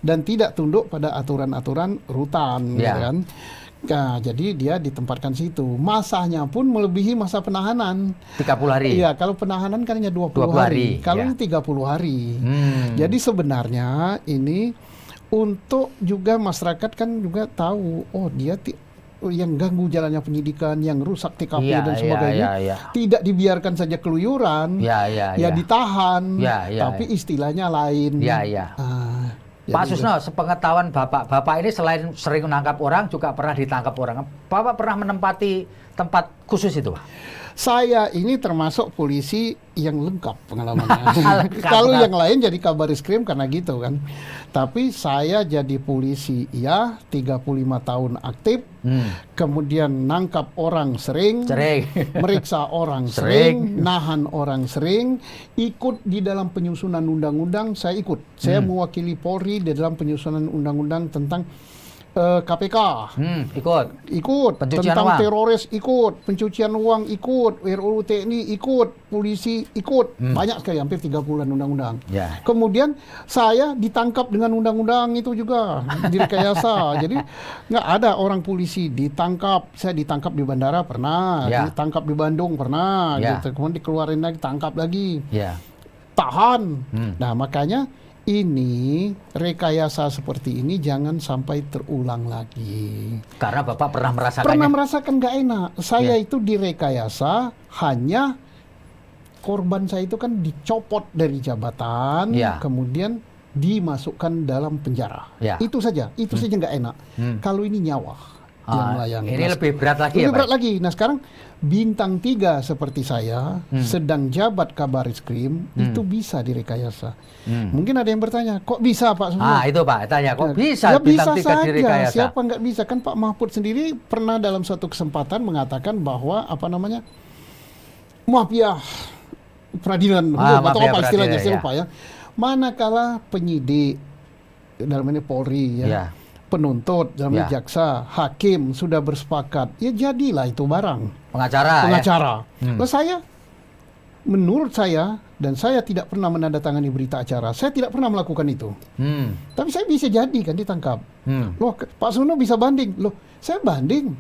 Dan tidak tunduk pada aturan-aturan rutan, kan. Nah, jadi dia ditempatkan situ. Masanya pun melebihi masa penahanan. 30 hari. Iya, kalau penahanan kan hanya 20 hari. Kalau ini 30 hari. Jadi sebenarnya ini untuk juga masyarakat kan juga tahu, dia yang ganggu jalannya penyidikan, yang rusak TKP dan sebagainya, tidak dibiarkan saja keluyuran, ditahan, tapi istilahnya lain. Pak Susno, sepengetahuan Bapak ini selain sering menangkap orang, juga pernah ditangkap orang. Bapak pernah menempati tempat khusus itu, Pak? Saya ini termasuk polisi yang lengkap pengalamannya. Kalau yang lain jadi Kabarizkrim karena gitu kan. Tapi saya jadi polisi 35 tahun aktif. Kemudian nangkap orang sering. Meriksa orang sering, nahan orang sering, ikut di dalam penyusunan undang-undang, saya ikut. Saya mewakili Polri di dalam penyusunan undang-undang tentang KPK ikut, pencucian tentang uang. Teroris ikut, pencucian uang ikut, RUU TNI ikut, polisi ikut, banyak sekali, hampir 30-an undang-undang. Kemudian saya ditangkap dengan undang-undang itu juga, direkayasa. Jadi nggak ada orang polisi ditangkap, saya ditangkap di bandara pernah, ditangkap di Bandung pernah, gitu. Kemudian dikeluarin lagi, tangkap lagi, tahan. Nah makanya ini rekayasa seperti ini jangan sampai terulang lagi. Karena Bapak pernah merasakannya. Pernah merasakan nggak enak. Saya itu direkayasa, hanya korban saya itu kan dicopot dari jabatan, kemudian dimasukkan dalam penjara. Itu saja nggak enak. Kalau ini nyawa yang melayang. Ini lebih berat lagi. Lebih berat lagi. Nah sekarang bintang 3 seperti saya sedang jabat Kabarizkrim itu bisa direkayasa. Mungkin ada yang bertanya, kok bisa Pak Suno? Itu Pak, tanya kok bisa bintang 3 direkayasa? Siapa nggak bisa? Kan Pak Mahfud sendiri pernah dalam suatu kesempatan mengatakan bahwa mafia peradilan, atau apa istilahnya, saya lupa ya. Manakala penyidik dalam ini Polri penuntut, dalam jaksa, hakim sudah bersepakat, ya jadilah itu barang. Pengacara. Lalu menurut saya, dan saya tidak pernah menandatangani berita acara, saya tidak pernah melakukan itu. Tapi saya bisa jadi kan ditangkap. Loh, Pak Suno bisa banding. Loh, saya banding.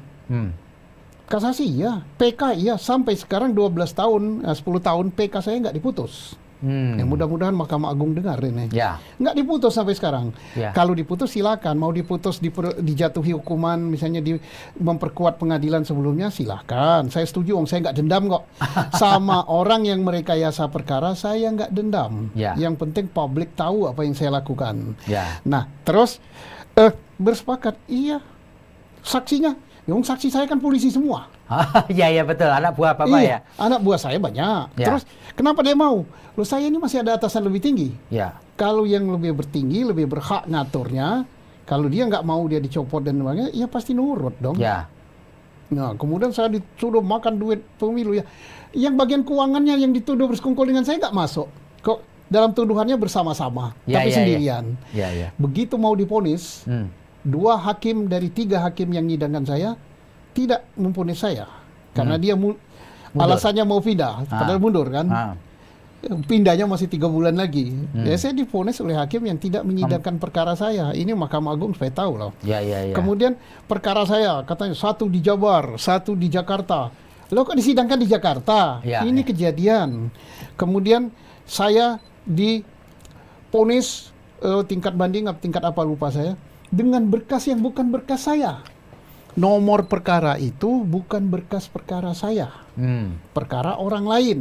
Kasasi iya, PK iya, sampai sekarang 12 tahun, 10 tahun PK saya nggak diputus. Ya, mudah-mudahan Mahkamah Agung dengar ini. Nggak diputus sampai sekarang. Kalau diputus silakan, mau diputus dijatuhi hukuman, misalnya memperkuat pengadilan sebelumnya silakan. Saya setuju, saya nggak dendam kok. Sama orang yang merekayasa perkara saya nggak dendam. Yang penting publik tahu apa yang saya lakukan. Nah, terus bersepakat, iya saksinya. Yang saksi saya kan polisi semua. Iya betul, anak buah Bapak ya. Anak buah saya banyak. Terus kenapa dia mau? Loh saya ini masih ada atasan lebih tinggi. Kalau yang lebih bertinggi, lebih berhak ngaturnya. Kalau dia nggak mau dia dicopot dan sebagainya, ya pasti nurut dong. Nah kemudian saya dituduh makan duit pemilu ya. Yang bagian keuangannya yang dituduh bersekongkol dengan saya nggak masuk. Kok dalam tuduhannya bersama-sama, tapi sendirian. Begitu mau diponis, 2 hakim dari 3 hakim yang nyidangkan saya tidak memponis saya karena dia alasannya mau pindah, padahal mundur kan. Pindahnya masih 3 bulan lagi. Ya saya diponis oleh hakim yang tidak menyidangkan perkara saya. Ini Mahkamah Agung supaya tahu loh. Kemudian perkara saya katanya 1 di Jabar, 1 di Jakarta. Loh kok disidangkan di Jakarta? Ini kejadian. Kemudian saya diponis tingkat banding, tingkat apa lupa saya, dengan berkas yang bukan berkas saya. Nomor perkara itu bukan berkas perkara saya. Perkara orang lain.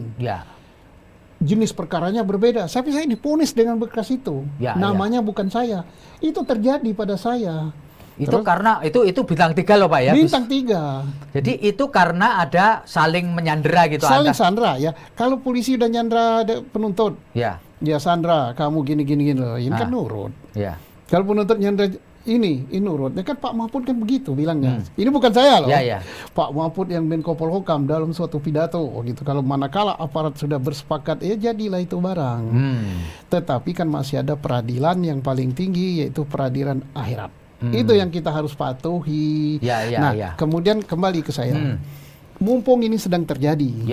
Jenis perkaranya berbeda. Tapi saya diponis dengan berkas itu. Namanya bukan saya. Itu terjadi pada saya. Itu karena itu bintang 3 loh Pak ya. Bintang 3. Jadi itu karena ada saling menyandera gitu. Saling sandra ya. Kalau polisi udah nyandra penuntut. Ya Sandra, kamu gini loh. Ini kan nurut. Kalau penuntut nyandra ini nurut. Ya kan Pak Mahfud kan begitu bilangnya. Ini bukan saya loh. Pak Mahfud yang Menko Polhukam dalam suatu pidato gitu. Kalau manakala aparat sudah bersepakat, ya jadilah itu barang. Tetapi kan masih ada peradilan yang paling tinggi, yaitu peradilan akhirat. Itu yang kita harus patuhi. Kemudian kembali ke saya. Mumpung ini sedang terjadi.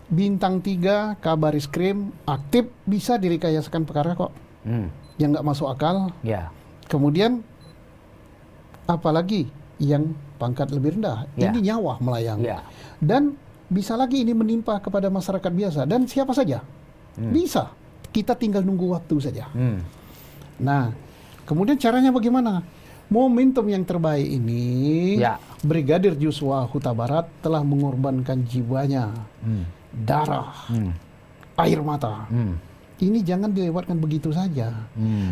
Bintang 3 Kabarizkrim aktif, bisa direkayasakan perkara kok. Yang nggak masuk akal. Kemudian apalagi yang pangkat lebih rendah, ini nyawa melayang. Dan bisa lagi ini menimpa kepada masyarakat biasa dan siapa saja. Bisa. Kita tinggal nunggu waktu saja. Nah, kemudian caranya bagaimana? Momentum yang terbaik ini, Brigadir Joshua Huta Barat telah mengorbankan jiwanya, darah, air mata. Ini jangan dilewatkan begitu saja.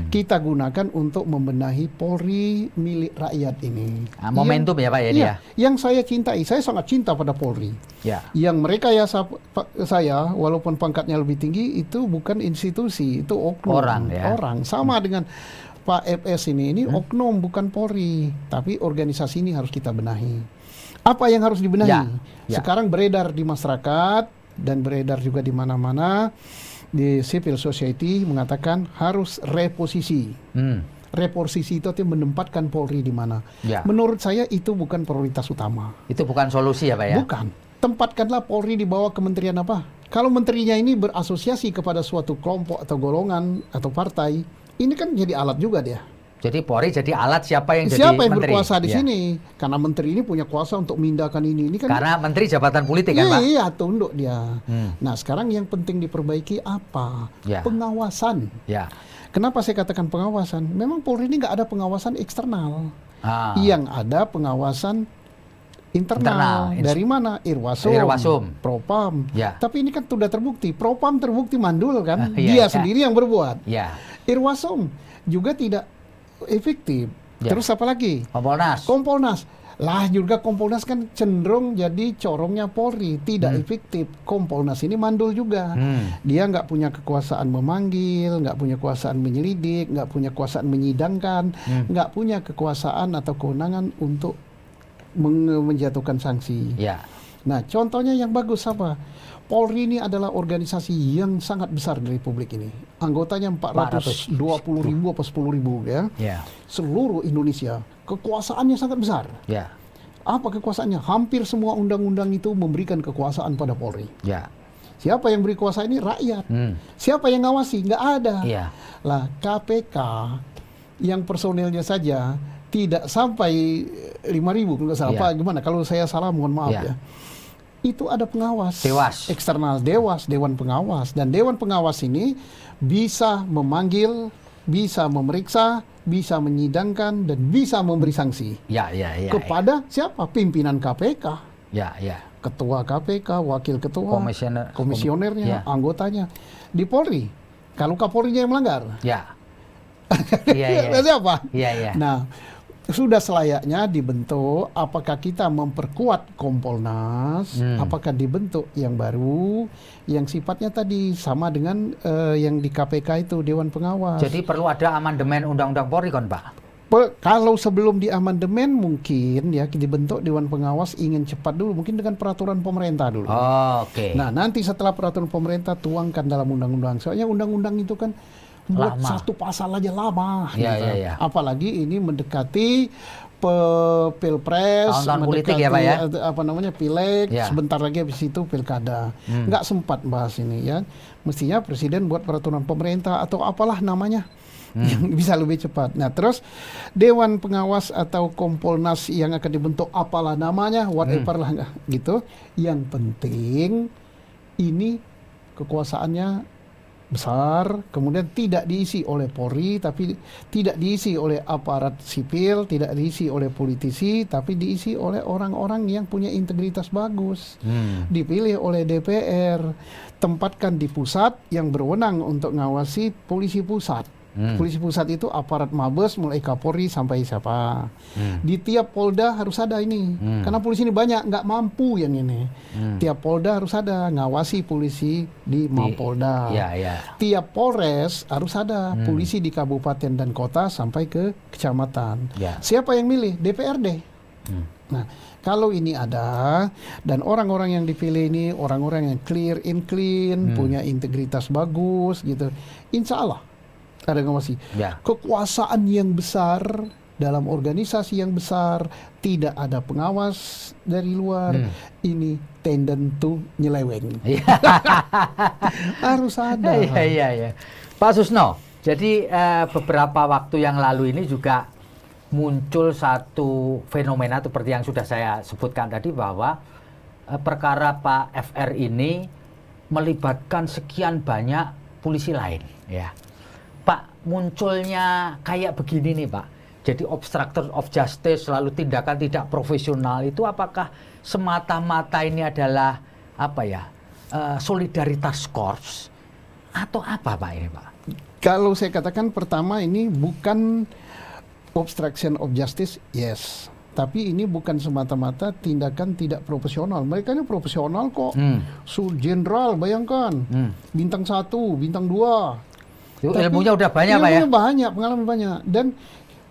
Kita gunakan untuk membenahi Polri milik rakyat ini. Momentum ya Pak ya ini ya. Yang saya cintai, saya sangat cinta pada Polri. Yang mereka saya, walaupun pangkatnya lebih tinggi, itu bukan institusi, itu oknum. Orang. Sama dengan Pak FS ini oknum bukan Polri, tapi organisasi ini harus kita benahi. Apa yang harus dibenahi? Sekarang beredar di masyarakat dan beredar juga di mana-mana. Di civil society mengatakan harus reposisi. reposisi itu artinya menempatkan Polri di mana. Ya. Menurut saya itu bukan prioritas utama. Itu bukan solusi ya Pak ya? Bukan. Tempatkanlah Polri di bawah kementerian apa. Kalau menterinya ini berasosiasi kepada suatu kelompok atau golongan atau partai, ini kan jadi alat juga dia. Jadi Polri jadi alat siapa yang jadi siapa yang menteri? Berkuasa di sini? Karena menteri ini punya kuasa untuk memindahkan ini kan. Karena menteri jabatan politik kan Pak? Iya, tunduk dia. Nah, sekarang yang penting diperbaiki apa? Ya. Pengawasan. Ya. Kenapa saya katakan pengawasan? Memang Polri ini nggak ada pengawasan eksternal. Yang ada pengawasan internal. Dari mana? Irwasum. Propam. Ya. Tapi ini kan sudah terbukti. Propam terbukti mandul kan. Dia sendiri yang berbuat. Ya. Irwasum juga tidak efektif. Ya. Terus apa lagi? Kompolnas. Lah juga Kompolnas kan cenderung jadi corongnya Polri, tidak efektif. Kompolnas ini mandul juga. Dia nggak punya kekuasaan memanggil, nggak punya kekuasaan menyelidik, nggak punya kekuasaan menyidangkan, nggak punya kekuasaan atau kewenangan untuk menjatuhkan sanksi. Ya. Nah, contohnya yang bagus apa? Polri ini adalah organisasi yang sangat besar di Republik ini. Anggotanya 420 ribu atau 10 ribu ya. Seluruh Indonesia. Kekuasaannya sangat besar. Ya. Apa kekuasaannya? Hampir semua undang-undang itu memberikan kekuasaan pada Polri. Ya. Siapa yang beri kuasa ini? Rakyat. Siapa yang ngawasi? Nggak ada. Ya. Lah, KPK yang personelnya saja tidak sampai 5.000 kalau nggak salah. Apa gimana? Kalau saya salah mohon maaf ya. Itu ada pengawas eksternal, Dewan Pengawas, dan Dewan Pengawas ini bisa memanggil, bisa memeriksa, bisa menyidangkan, dan bisa memberi sanksi kepada siapa? Pimpinan KPK, ketua KPK, wakil ketua, komisionernya, anggotanya. Di Polri, kalau Kapolrinya yang melanggar, siapa? Nah, sudah selayaknya dibentuk. Apakah kita memperkuat Kompolnas? Apakah dibentuk yang baru yang sifatnya tadi sama dengan yang di KPK itu, Dewan Pengawas? Jadi perlu ada amandemen Undang-Undang Polri kan Pak? Kalau sebelum di amandemen mungkin ya dibentuk Dewan Pengawas ingin cepat dulu, mungkin dengan peraturan pemerintah dulu. Oke. Nah, nanti setelah peraturan pemerintah tuangkan dalam undang-undang. Soalnya undang-undang itu kan buat satu pasal aja lama. Apalagi ini mendekati pilpres, tahun politik ya Pak ya? Apa namanya, pileg, sebentar lagi habis itu pilkada. Nggak sempat bahas ini ya. Mestinya presiden buat peraturan pemerintah atau apalah namanya yang bisa lebih cepat. Nah, terus Dewan Pengawas atau Kompolnas yang akan dibentuk apalah namanya, whatever lah gitu. Yang penting ini kekuasaannya besar, kemudian tidak diisi oleh Polri, tapi tidak diisi oleh aparat sipil, tidak diisi oleh politisi, tapi diisi oleh orang-orang yang punya integritas bagus. Dipilih oleh DPR, tempatkan di pusat yang berwenang untuk ngawasi polisi pusat. Polisi pusat itu aparat Mabes mulai Kapolri sampai siapa. Di tiap Polda harus ada ini. Karena polisi ini banyak, nggak mampu yang ini. Tiap Polda harus ada ngawasi polisi di Mapolda. Tiap Polres harus ada polisi di kabupaten dan kota sampai ke kecamatan. Siapa yang milih? DPRD. Nah, kalau ini ada dan orang-orang yang dipilih ini orang-orang yang clear and clean, punya integritas bagus gitu, insya Allah ada ngawasi. Kekuasaan yang besar dalam organisasi yang besar, tidak ada pengawas dari luar, ini tendent to nyeleweng. Harus ada. Pak Susno, jadi beberapa waktu yang lalu ini juga muncul satu fenomena seperti yang sudah saya sebutkan tadi, bahwa perkara Pak FR ini melibatkan sekian banyak polisi lain ya. Pak, munculnya kayak begini nih Pak, jadi obstruction of justice, selalu tindakan tidak profesional, itu apakah semata-mata ini adalah apa ya, solidaritas korps atau apa Pak ini Pak? Kalau saya katakan pertama, ini bukan obstruction of justice, yes, tapi ini bukan semata-mata tindakan tidak profesional. Mereka ini profesional kok. Jenderal, bayangkan, bintang 1, bintang 2. Ilmunya udah banyak Pak ya? Ilmunya banyak, pengalaman banyak. Dan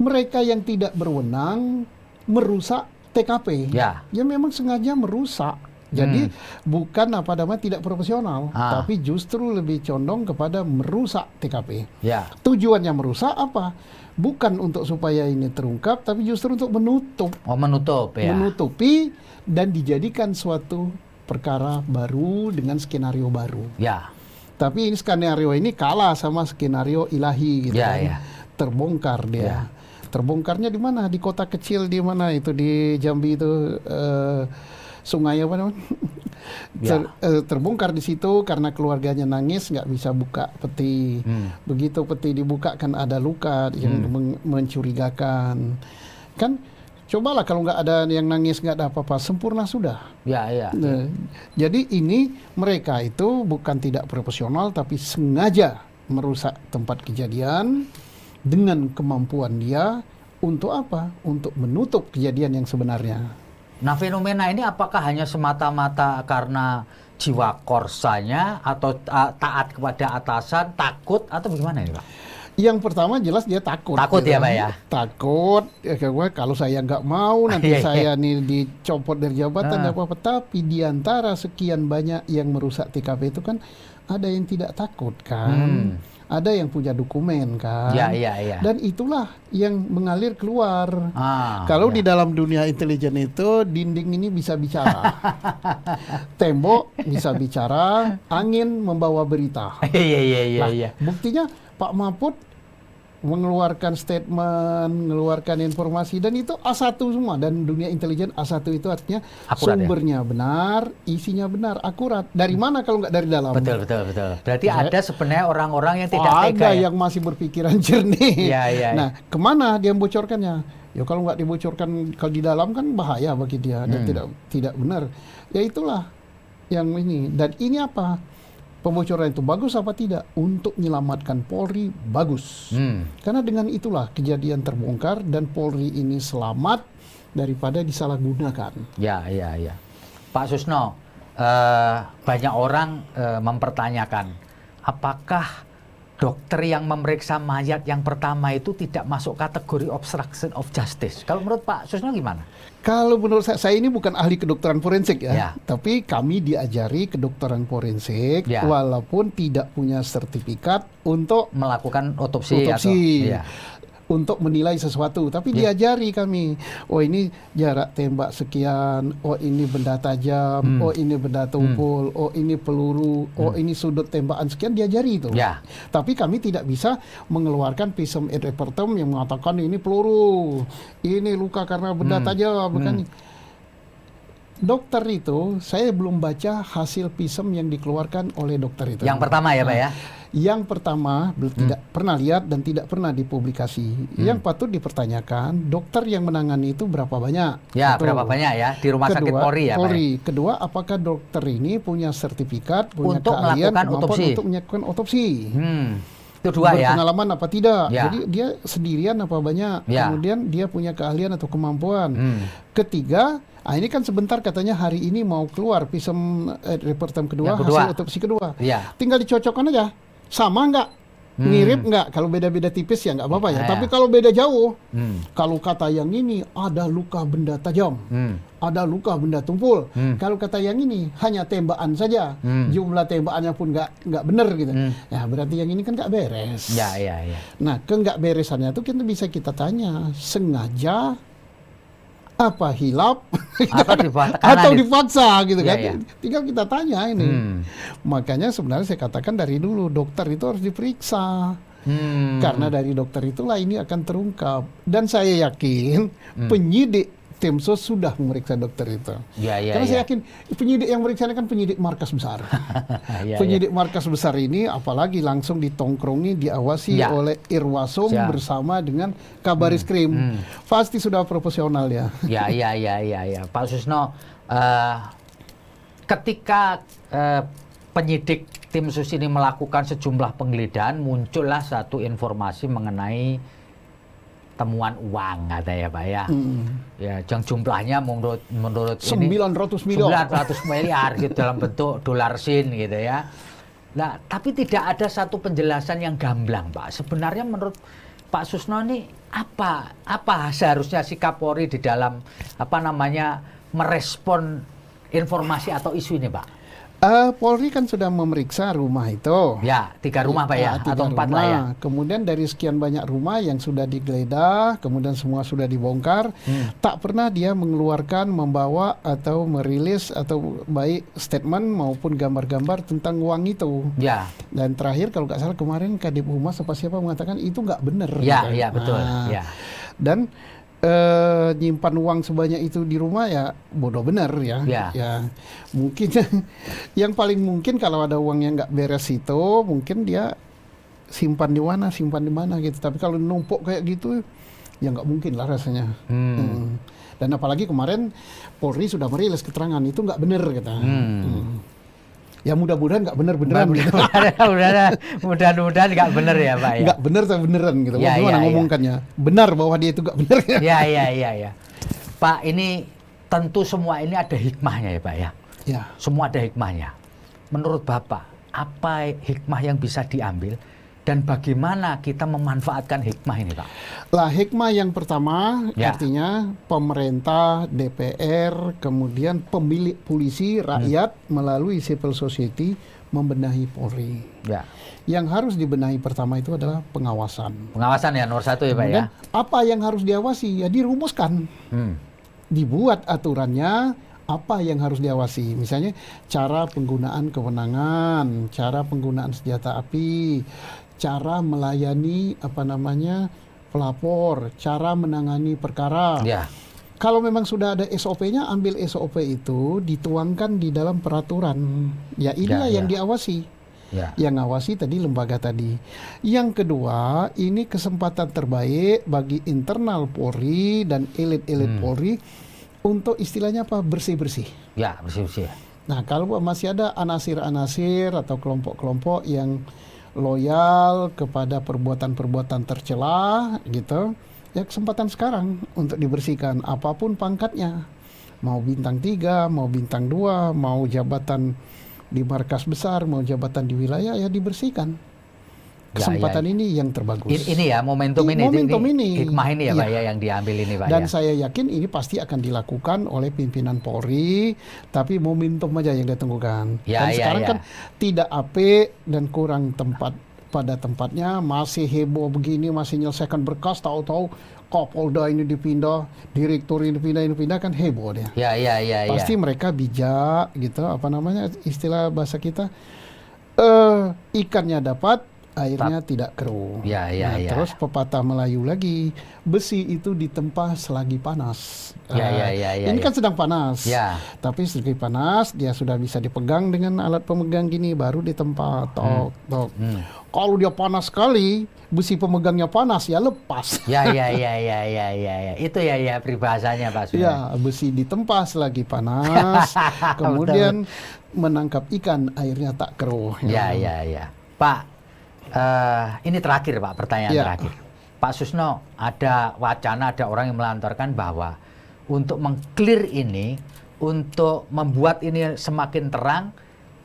mereka yang tidak berwenang merusak TKP. Ya memang sengaja merusak Jadi bukan apa namanya tidak profesional, tapi justru lebih condong kepada merusak TKP. Ya. Tujuannya merusak apa? Bukan untuk supaya ini terungkap, tapi justru untuk menutup. Oh, menutup ya. Menutupi dan dijadikan suatu perkara baru dengan skenario baru. Ya. Tapi ini skenario ini kalah sama skenario ilahi gitu Ya, kan. ya. Terbongkar dia. Ya. Terbongkarnya di mana? Di kota kecil di mana itu di Jambi itu sungai apa namanya? Terbongkar di situ karena keluarganya nangis nggak bisa buka peti. Begitu peti dibuka kan ada luka yang mencurigakan. Kan cobalah kalau nggak ada yang nangis nggak ada apa-apa, sempurna sudah. Ya, ya. Nah, jadi ini mereka itu bukan tidak profesional tapi sengaja merusak tempat kejadian dengan kemampuan dia untuk apa? Untuk menutup kejadian yang sebenarnya. Nah, fenomena ini apakah hanya semata-mata karena jiwa korsanya atau taat kepada atasan, takut atau bagaimana ini, Pak? Yang pertama jelas dia takut. Takut ya, Pak ya? Takut. Ya, kalau saya nggak mau nanti saya nih dicopot dari jabatan apa-apa. Tapi di antara sekian banyak yang merusak TKP itu kan ada yang tidak takut kan. Ada yang punya dokumen kan. Ya. Dan itulah yang mengalir keluar. Kalau di dalam dunia intelijen itu dinding ini bisa bicara. Tembok bisa bicara, angin membawa berita. Iya. Buktinya Pak Mahfud mengeluarkan statement, mengeluarkan informasi, dan itu A1 semua. Dan dunia intelijen A1 itu artinya akurat, sumbernya benar, isinya benar, akurat. Dari mana kalau nggak dari dalam? Betul. Berarti ada sebenarnya orang-orang yang tidak tega. Ada yang masih berpikiran jernih. Ya. Nah, kemana dia membocorkannya? Ya kalau nggak dibocorkan kalau di dalam kan bahaya bagi dia dan tidak benar. Ya itulah yang ini. Dan ini apa? Pembocoran itu bagus apa tidak? Untuk menyelamatkan Polri bagus. Karena dengan itulah kejadian terbongkar dan Polri ini selamat daripada disalahgunakan. Ya. Pak Susno, banyak orang mempertanyakan apakah dokter yang memeriksa mayat yang pertama itu tidak masuk kategori obstruction of justice. Kalau menurut Pak Susno gimana? Kalau menurut saya ini bukan ahli kedokteran forensik ya. Tapi kami diajari kedokteran forensik walaupun tidak punya sertifikat untuk melakukan otopsi. Untuk menilai sesuatu, tapi diajari kami. Oh ini jarak tembak sekian, oh ini benda tajam, oh ini benda tumpul, oh ini peluru, oh ini sudut tembakan sekian, diajari itu. Tapi kami tidak bisa mengeluarkan visum et repertum yang mengatakan ini peluru, ini luka karena benda tajam, bukan. Dokter itu, saya belum baca hasil visum yang dikeluarkan oleh dokter itu. Yang pertama ya, Pak ya? Yang pertama tidak pernah lihat dan tidak pernah dipublikasi. Yang patut dipertanyakan, dokter yang menangani itu berapa banyak? Ya, berapa banyak ya di rumah sakit Polri ya, Pak? Kedua, apakah dokter ini punya sertifikat, punya untuk keahlian melakukan untuk melakukan otopsi? Itu dua ya. Berpengalaman apa tidak? Jadi dia sendirian apa banyak? Kemudian dia punya keahlian atau kemampuan. Ketiga, ini kan sebentar katanya hari ini mau keluar visum repertum kedua, hasil otopsi kedua. Tinggal dicocokkan aja. Sama nggak? Mirip nggak? Kalau beda-beda tipis ya nggak apa-apa ya. Tapi kalau beda jauh, kalau kata yang ini ada luka benda tajam, ada luka benda tumpul. Kalau kata yang ini hanya tembakan saja, jumlah tembakannya pun nggak benar gitu. Ya berarti yang ini kan nggak beres. Nah, nggak beresannya itu kita bisa kita tanya, sengaja apa hilap atau dipaksa gitu kan. Tinggal kita tanya ini. Makanya sebenarnya saya katakan dari dulu dokter itu harus diperiksa. Karena dari dokter itulah ini akan terungkap. Dan saya yakin penyidik tim sos sudah memeriksa dokter itu. Karena saya yakin penyidik yang meriksa kan penyidik markas besar. Penyidik markas besar ini apalagi langsung ditongkrongi, diawasi oleh Irwasum bersama dengan Kabarisskrim. Pasti sudah profesional ya. Ya. Pak Susno, ketika penyidik tim sus ini melakukan sejumlah penggeledahan, muncullah satu informasi mengenai temuan uang katanya Pak ya. Ya, yang jumlahnya menurut 900 miliar gitu dalam bentuk dolar Sin gitu ya. Nah, tapi tidak ada satu penjelasan yang gamblang, Pak. Sebenarnya menurut Pak Susno ini apa seharusnya sikap Polri di dalam merespon informasi atau isu ini, Pak? Polri kan sudah memeriksa rumah itu. Ya, 3 rumah Pak ya, atau 4 lah ya. Kemudian dari sekian banyak rumah yang sudah digeledah, kemudian semua sudah dibongkar, tak pernah dia mengeluarkan, membawa atau merilis atau baik statement maupun gambar-gambar tentang uang itu. Ya. Dan terakhir kalau nggak salah kemarin Kadip Humas siapa mengatakan itu nggak benar. Ya, ya betul. Ya. Dan nyimpan uang sebanyak itu di rumah ya bodoh bener ya. Ya mungkin yang paling mungkin kalau ada uang yang nggak beres itu mungkin dia simpan di mana gitu. Tapi kalau numpuk kayak gitu ya nggak mungkin lah rasanya. Dan apalagi kemarin Polri sudah merilis keterangan itu nggak bener kata. Ya mudah-mudahan nggak bener-beneran gitu. Mudah-mudahan nggak bener ya Pak ya. Nggak bener tapi beneran gitu. Gimana ngomongkannya? Benar bahwa dia itu nggak bener. Ya. Pak, ini tentu semua ini ada hikmahnya ya Pak ya. Ya. Semua ada hikmahnya. Menurut Bapak, apa hikmah yang bisa diambil dan bagaimana kita memanfaatkan hikmah ini Pak? Lah hikmah yang pertama artinya pemerintah, DPR, kemudian pemilik polisi, rakyat melalui civil society membenahi Polri. Ya. Yang harus dibenahi pertama itu adalah pengawasan. Pengawasan ya nomor 1 ya Pak ya. Apa yang harus diawasi? Ya dirumuskan. Dibuat aturannya apa yang harus diawasi. Misalnya cara penggunaan kewenangan, cara penggunaan senjata api, cara melayani pelapor, cara menangani perkara. Ya. Kalau memang sudah ada SOP-nya, ambil SOP itu dituangkan di dalam peraturan. Ya inilah yang diawasi. Ya. Yang ngawasi tadi lembaga tadi. Yang kedua, ini kesempatan terbaik bagi internal Polri dan elit-elit Polri untuk istilahnya bersih-bersih. Ya, bersih-bersih. Nah, kalau masih ada anasir-anasir atau kelompok-kelompok yang loyal kepada perbuatan-perbuatan tercela gitu, ya kesempatan sekarang untuk dibersihkan apapun pangkatnya. Mau bintang 3, mau bintang 2, mau jabatan di markas besar, mau jabatan di wilayah, ya dibersihkan. Kesempatan ini yang terbagus. Ini ya momentum ini. Hikmah ini ya Pak ya yang diambil ini Pak. Dan saya yakin ini pasti akan dilakukan oleh pimpinan Polri, tapi momentum aja yang ditunggukan. Dan sekarang kan tidak apik dan kurang tempat pada tempatnya, masih heboh begini, masih menyelesaikan berkas, tahu-tahu Kapolda ini dipindah, direktur ini dipindah kan heboh dia. Pasti mereka bijak gitu, istilah bahasa kita, ikannya dapat, airnya tidak keruh. Terus pepatah Melayu lagi, besi itu ditempa selagi panas. Ini kan sedang panas. Tapi selagi panas dia sudah bisa dipegang dengan alat pemegang gini, baru ditempa tok. Kalau dia panas sekali, besi pemegangnya panas ya lepas. Itu ya peribahasanya Pak. Besi ditempa selagi panas, kemudian menangkap ikan airnya tak keruh. Pak, ini terakhir Pak, pertanyaan terakhir. Pak Susno, ada wacana, ada orang yang melantarkan bahwa untuk meng-clear ini, untuk membuat ini semakin terang,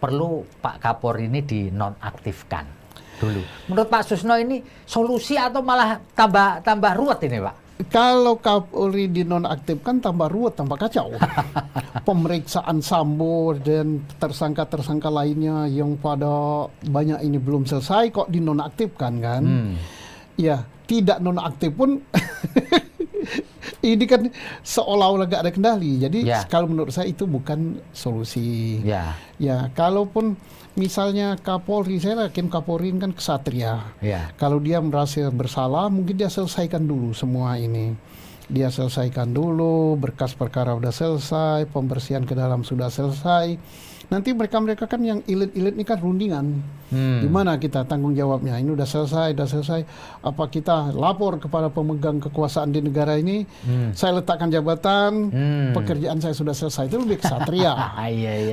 perlu Pak Kapolri ini dinonaktifkan dulu. Menurut Pak Susno ini solusi atau malah tambah ruwet ini Pak? Kalau Kapolri dinonaktifkan tambah ruwet, tambah kacau. Pemeriksaan Sambo dan tersangka-tersangka lainnya yang pada banyak ini belum selesai kok dinonaktifkan kan. Ya, tidak nonaktif pun ini kan seolah-olah gak ada kendali. Jadi kalau menurut saya itu bukan solusi. Ya, kalaupun misalnya Kapolri, saya yakin Kapolri kan kesatria. Kalau dia merasa bersalah, mungkin dia selesaikan dulu semua ini. Dia selesaikan dulu, berkas perkara udah selesai, pembersihan ke dalam sudah selesai. Nanti mereka kan yang elit-elit ini kan rundingan. Gimana kita tanggung jawabnya? Ini udah selesai. Apa kita lapor kepada pemegang kekuasaan di negara ini? Saya letakkan jabatan, pekerjaan saya sudah selesai. Itu lebih kesatria.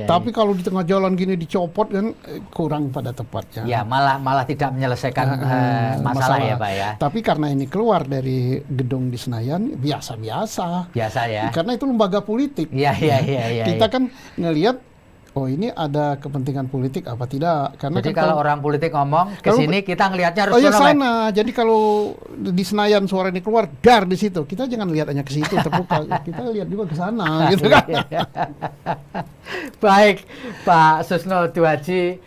Tapi kalau di tengah jalan gini dicopot kan kurang pada tepatnya. Ya, malah tidak menyelesaikan masalah ya Pak ya. Tapi karena ini keluar dari gedung di Senayan, biasa-biasa. Biasa ya. Karena itu lembaga politik. Iya. Kita kan ngelihat oh ini ada kepentingan politik apa tidak? Karena jadi kan kalau orang politik ngomong ke sini kita ngelihatnya harus ya menoleh. sana. Jadi kalau di Senayan suara ini keluar, dar di situ. Kita jangan lihat hanya ke situ terbuka. Kita lihat juga ke sana gitu kan. Baik, Pak Susno Duaji,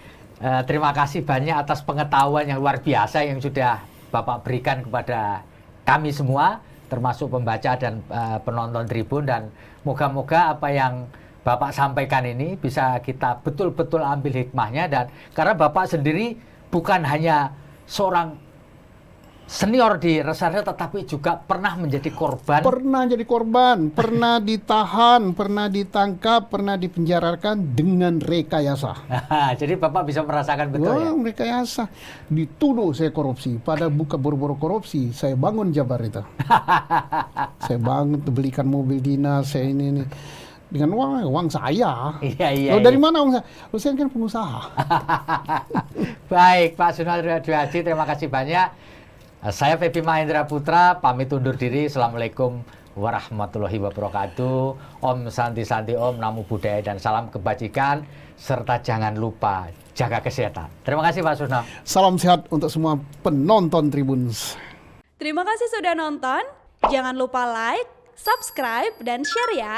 terima kasih banyak atas pengetahuan yang luar biasa yang sudah Bapak berikan kepada kami semua, termasuk pembaca dan penonton Tribun, dan moga-moga apa yang Bapak sampaikan ini bisa kita betul-betul ambil hikmahnya, dan karena Bapak sendiri bukan hanya seorang senior di reserse tetapi juga pernah menjadi korban. Pernah jadi korban, pernah ditahan, pernah ditangkap, pernah dipenjarakan dengan rekayasa. Jadi Bapak bisa merasakan betul. Wah, ya? Rekayasa. Dituduh saya korupsi, pada bukan boro-boro korupsi, saya bangun Jabar itu. Saya bangun, belikan mobil dinas, saya ini. Dengan uang saya. Iya. Dari mana uang saya? Saya kan pengusaha. Baik, Pak Susno Duaji, terima kasih banyak. Saya Febi Mahendra Putra, pamit undur diri. Assalamualaikum warahmatullahi wabarakatuh. Om Santi Santi Om, Namo Buddhaya, dan salam kebajikan. Serta jangan lupa jaga kesehatan. Terima kasih Pak Susno. Salam sehat untuk semua penonton Tribun. Terima kasih sudah nonton. Jangan lupa like, subscribe, dan share ya.